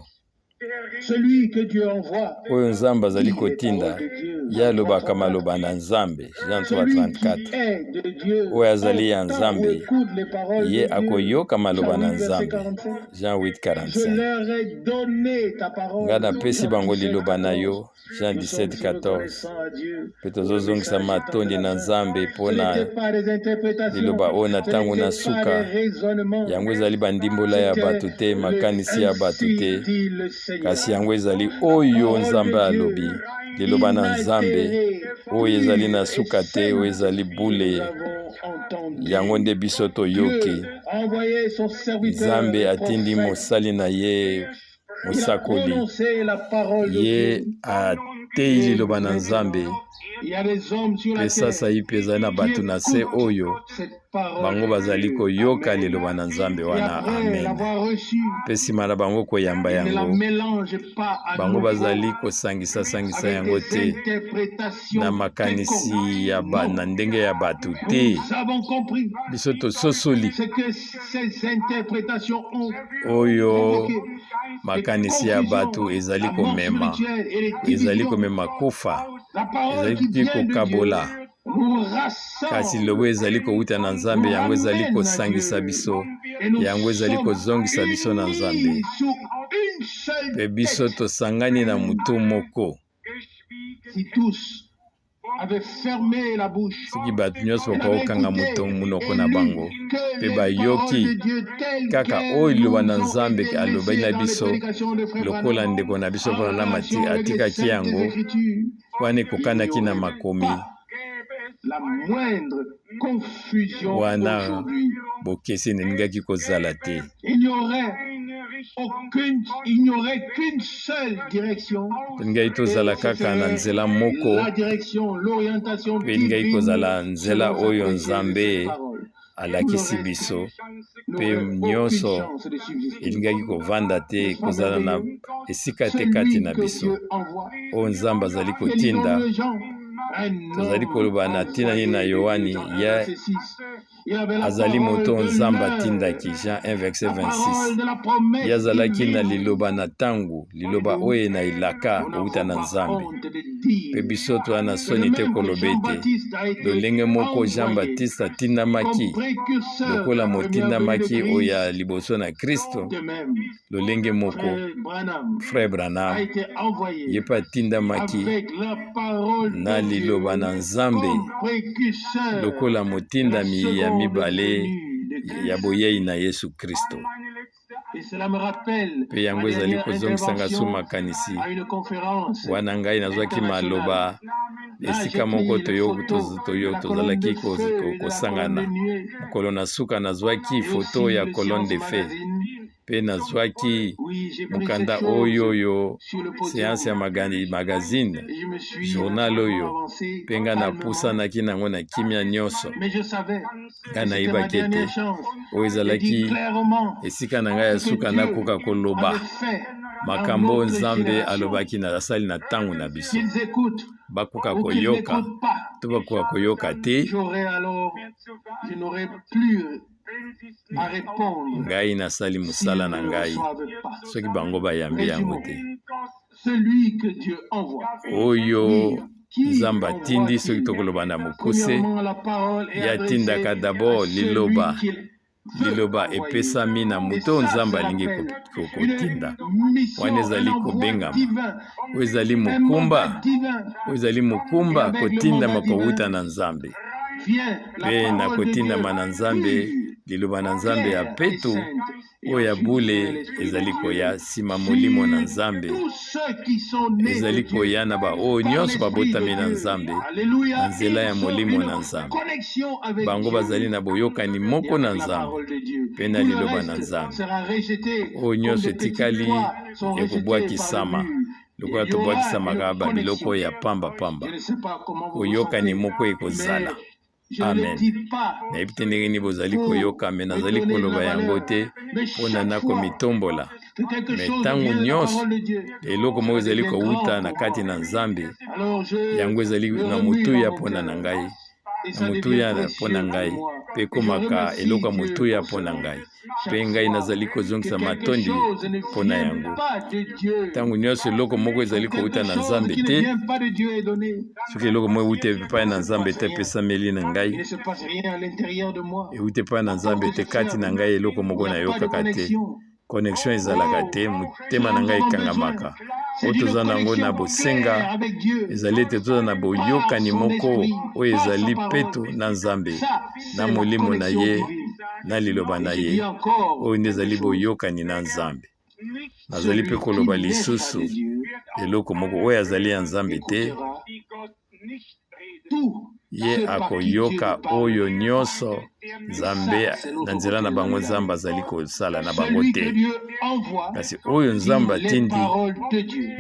Celui que Dieu envoie, Oyo Nzambe azali dit les kotinda paroles de Dieu. ye alobaka maloba na Nzambe. Jean Celui qui 3:34. est de Dieu, Oyo azali ya entend ou Nzambe écoute les paroles ye de Dieu. akoyoka maloba na Jean 8, verset Nzambe. 45. Jean Je 8:45. leur ai donné ta parole. Ngai napesi Jean bango 17, liloba na 14. yo. Jean Nous sommes 17:14. reconnaissants à Dieu. Pe tozozongisa matondi na Nzambe Ce mpona n'était pas des interprétations, liloba oyo na ce ntango na n'était pas suka. des raisonnements. Yango ezali bandimbola ya bato te, makanisi ya bato te, Ainsi dit le Seigneur. kasi yango ezali oyo Nzambe alobi. Liloba na Nzambe oyo ezali na suka te, oyo ezali bule. Yango nde biso toyoki. Nzambe atindi mosali na ye mosakoli. Ye ateyi liloba na Nzambe. Pe sasa ye mpe ezali na bato na se oyo bango bazali koyoka liloba na Nzambe wana. Amen. Pe nsima na bango koyamba yango, bango bazali kosangisa yango te na makanisi ya na ndenge ya bato te. Biso tososoli oyo makanisi ya bato ezali komema kufa, ezali kokabola. Kasi lobo ezali kowuta na Nzambe, yango ezali kosangisa biso, yango ezali kozongisa biso na Nzambe. Pe biso tosangani na mutu moko. Soki bato nyonso bakokanga munoko na bango pe bayoki kaka oyo liloba na Nzambe alobaki na biso lokola ndeko na biso mpona na atikaki yango, wana ekokanaki na makomi. Wana bokesi eningaki kozala te. Ngai tozala kaka na nzela moko, pe ngai kozala nzela oyo Nzambe alakisi biso, pe nyonso elingaki kovanda te, kozala na esika te kati na biso oyo Nzambe azali kotinda. Tozali koloba na tina nini na Yohani ya azali moto Nzambe atindaki. Jean 1 verset 26. Ye azalaki na liloba na tangu, liloba oyo na ilaka outa na Nzambe. Pe biso toa na soni te koloba ete lolenge moko Jean Baptiste atindamaki lokola motindamaki oyo ya liboso na Kristo, lolenge moko Frère Branham ye pa atindamaki na liloba na Nzambe lokola motindami ya mibale ya boyei na Yesu Kristo. Pe yango ezali kozongisanga su makanisi wana ngai nazwaki maloba esika moko tozalaki kosangana mokolo na suka. Nazwaki foto ya colonne de feu pe nazwaki mokanda oyo séance ya magazine journal oyo, pe nga napusanaki nango na kimia nyonso. Nga nayebaki ete oyo ezalaki esika na ngai ya suka nakoka koloba makambo Nzambe alobaki na asali na ntango na biso. Bakoka koyoka to bakoka koyoka te, ngai nasali mosala na ngai soki bango bayambi yango te. Oyo Nzambe atindi soki tokoloba na mokuse, yatindaka d'abord liloba epesami na moto Nzambe alingi kotinda. Wana ezali kobengama, oyo ezali mokumba kotindama kowuta na Nzambe. Pe na kotindama na Nzambe, liloba na Nzambe ya petu oyo ya bule ezali koya nsima molimo na Nzambe, ezali koya na oyo nyonso babotami na Nzambe na nzela ya molimo na Nzambe. Bango bazali na boyokani moko na Nzambe pe na liloba na Nzambe. Oyo nyonso etikali ekobwakisama lokola tobwakisamaka babiloko ya pamba. Koyokani moko ekozala. Amen. Nayebi te ndenge nini bozali koyoka me nazali koloba yango te mpona nakomitombola me ntango nyonso eloko moko ezali kowuta na kati na Nzambe yango ezali na motuya mpona na ngai na motuya mpona ngai mpe ekomaka eloko ya motuya mpona ngai mpe ngai nazali kozongisa matondi mpona yango ntango nyonso eloko moko ezali kowuta na Nzambe te soki eloko moko ewuta epai na Nzambe te epesameli na ngai ewuta epai na Nzambe te kati na ngai eloko moko nayokaka te connexion ezalaka te motema na ngai ekangamaka oyo toza nango na bosenga ezali ete toza na boyokani moko oyo ezali peto na Nzambe na molimo na ye na liloba na ye oyo nde ezali boyokani na Nzambe nazali mpe koloba lisusu eloko moko oyo azali ya Nzambe te ye akoyoka oyo nyonso Nzambe na nzela na bango Nzambe azali kosala na bango te kasi oyo Nzambe atindi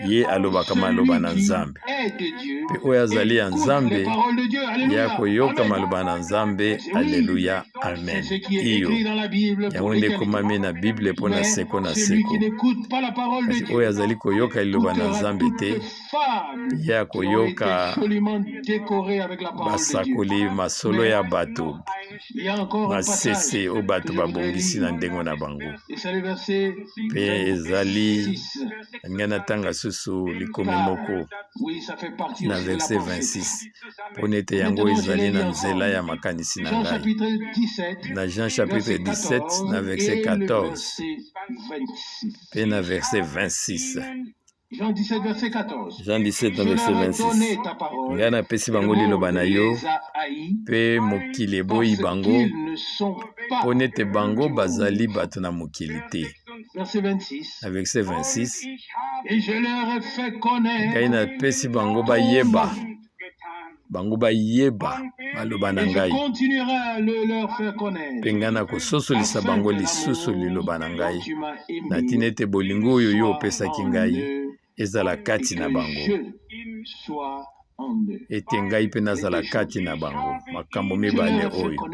ye alobaka maloba na Nzambe mpe oyo azali ya Nzambe ye akoyoka maloba na Nzambe. Aleluya, amen. Iyo yango nde ekomami na Bible mpona seko na seko kasi oyo azali koyoka liloba na Nzambe te ye akoyoka basakoli masolo ya bato masese oyo bato babongisi na ndenge na bango mpe ezali ngai natanga susu likomi moko na verset 26 mpona ete yango ezali na nzela ya makanisi na ngai na Jean chapitre 17 na verset 14 mpe na verset 26. Jean 17, verset 14. Jean 17, verset 26. Ngai napesi bango liloba na yo mpe mokili eboyi bango mpo nete bango bazali bato na mokili te. Na verset 26. Ngai napesi bango bayeba maloba na ngai mpe ngai nakososolisa bango lisusu liloba na ngai na ntina ete bolingo oyo yo opesaki ngai ezala kati na bango ete ngai mpe nazala kati na bango. Makambo mibale oyo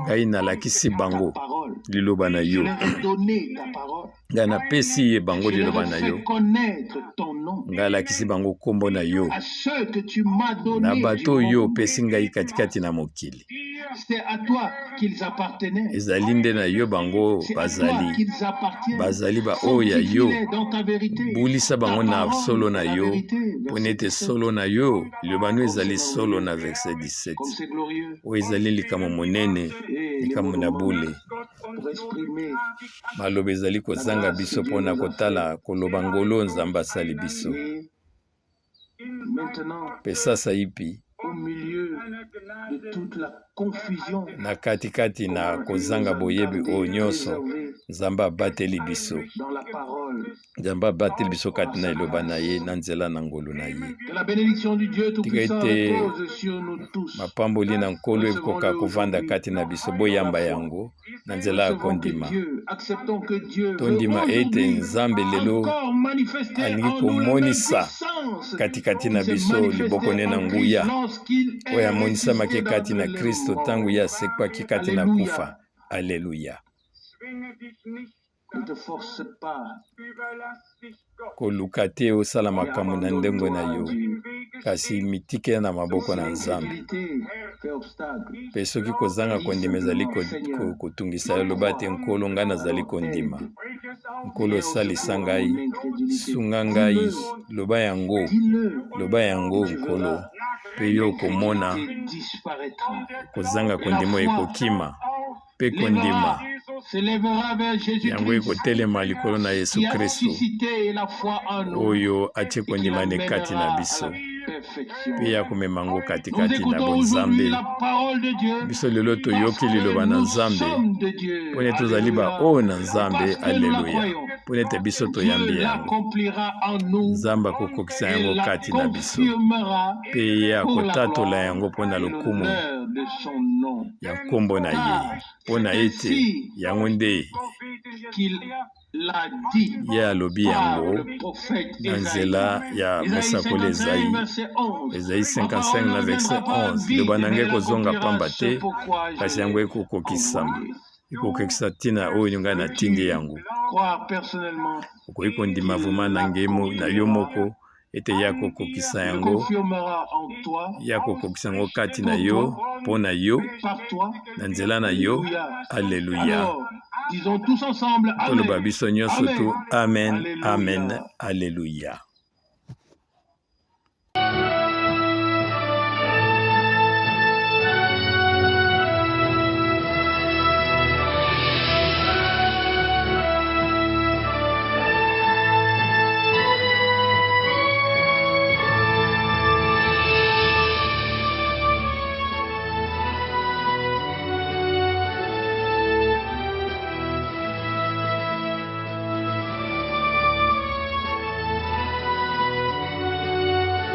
ngai nalakisi bango liloba na yo, ngai napesi ye bango liloba na yo, ngai alakisi bango kombo na yo na bato oyo opesi ngai katikati na mokili. Ezali nde na yo bango bazali ba oyo ya yo. Bulisa bango na solo na yo mpo ete solo na yo liloba no ezali solo na verset 17 oyo ezali likambo monene, likambo na bule. Maloba ezali kozanga biso mpona kotala koloba ngolo Nzambe asali biso. Mpe sasa ipi na katikati na kozanga boyebi oyo nyonso Nzambe abateli biso. Nzambe abateli biso kati na eloba na ye na nzela na ngolu na ye. Tika ete mapamboli na nkolo ekoka kovanda kati na biso, boyamba yango na nzela ya kondima. Tondima ete Nzambe lelo alingi komonisa katikati na biso liboko ne na nguya oyo amonisamaki kati na Kristo ntango ye asekwaki kati na kufa. Aleluya. Koluka te osala makambo na ndenge na yo, kasi mitike na maboko na Nzambe. Mpe soki kozanga kondima ezali kotungisa yo, loba te nkolo ngai nazali kondima, nkolo salisa ngai, sunga ngai, loba yango nkolo. Mpe yo komona kozanga kondima ekokima, mpe kondima yango ekotelema likolo na Yesu Kristo oyo atie kondima ne kati na biso, mpe ya komema ngo katikati na bonzambe. Biso lelo toyoki liloba na Nzambe mpona tozali ba oyo na Nzambe. Aleluya. mpo ete biso toyambi Dieu yango. l'accomplira en nous Nzambe akokokisa et yango la kati na biso confirmera mpe ye pour la akotatola gloire yango mpo na et lokumu l'honneur de son nom. ya nkombo na ye, mpo na ete yango nde Qu'il l'a dit ye alobi par yango le prophète na Ésaïe. nzela ya Ésaïe mosakoli 55, Ezayi. verset 11. Ezayi Ma parole 55 ne na verset reviendra pas 11, vide, liloba na mais ngai elle kozonga accomplira pamba ce te pourquoi je kasi yango l'ai ekokokisama, envoyé. ekokokisa ntina oyo ngai natindi yango. Croire personnellement, Okoki kondima vraimen na ngemo na yo moko ete ye akokokisa il yango, confirmera en toi, ye akokokisa yango kati na yo, mpo na yo, par toi. na nzela na yo. Alléluia. Alleluya. Alors, disons tous ensemble, Toloba Amen. biso nyonso tu Amen. amen, Alléluia. amen, alleluya.